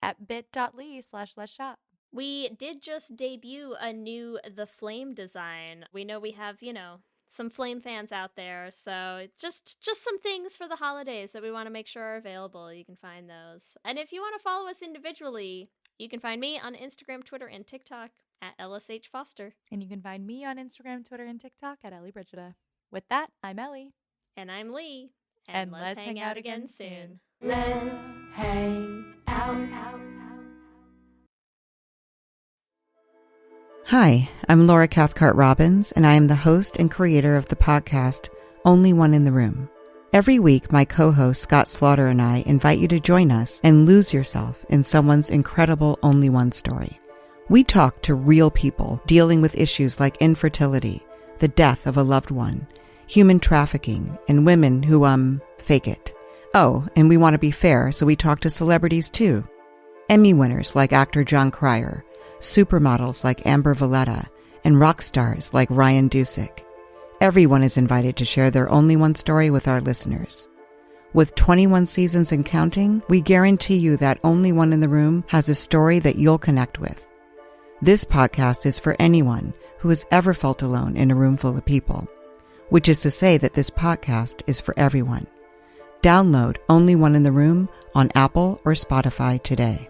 at bit.ly/lesshop. We did just debut a new The Flame design. We know we have, some Flame fans out there, so it's just some things for the holidays that we want to make sure are available. You can find those. And if you want to follow us individually, you can find me on Instagram, Twitter, and TikTok at LSH Foster. And you can find me on Instagram, Twitter, and TikTok at Ellie Brigida. With that, I'm Ellie. And I'm Lee. And let's hang out again soon. Let's hang out. Hi, I'm Laura Cathcart Robbins, and I am the host and creator of the podcast, Only One in the Room. Every week, my co-host Scott Slaughter and I invite you to join us and lose yourself in someone's incredible Only One story. We talk to real people dealing with issues like infertility, the death of a loved one, human trafficking, and women who, fake it. Oh, and we want to be fair, so we talk to celebrities too. Emmy winners like actor John Cryer, supermodels like Amber Valletta, and rock stars like Ryan Dusick. Everyone is invited to share their only one story with our listeners. With 21 seasons and counting, we guarantee you that Only One in the Room has a story that you'll connect with. This podcast is for anyone who has ever felt alone in a room full of people, which is to say that this podcast is for everyone. Download Only One in the Room on Apple or Spotify today.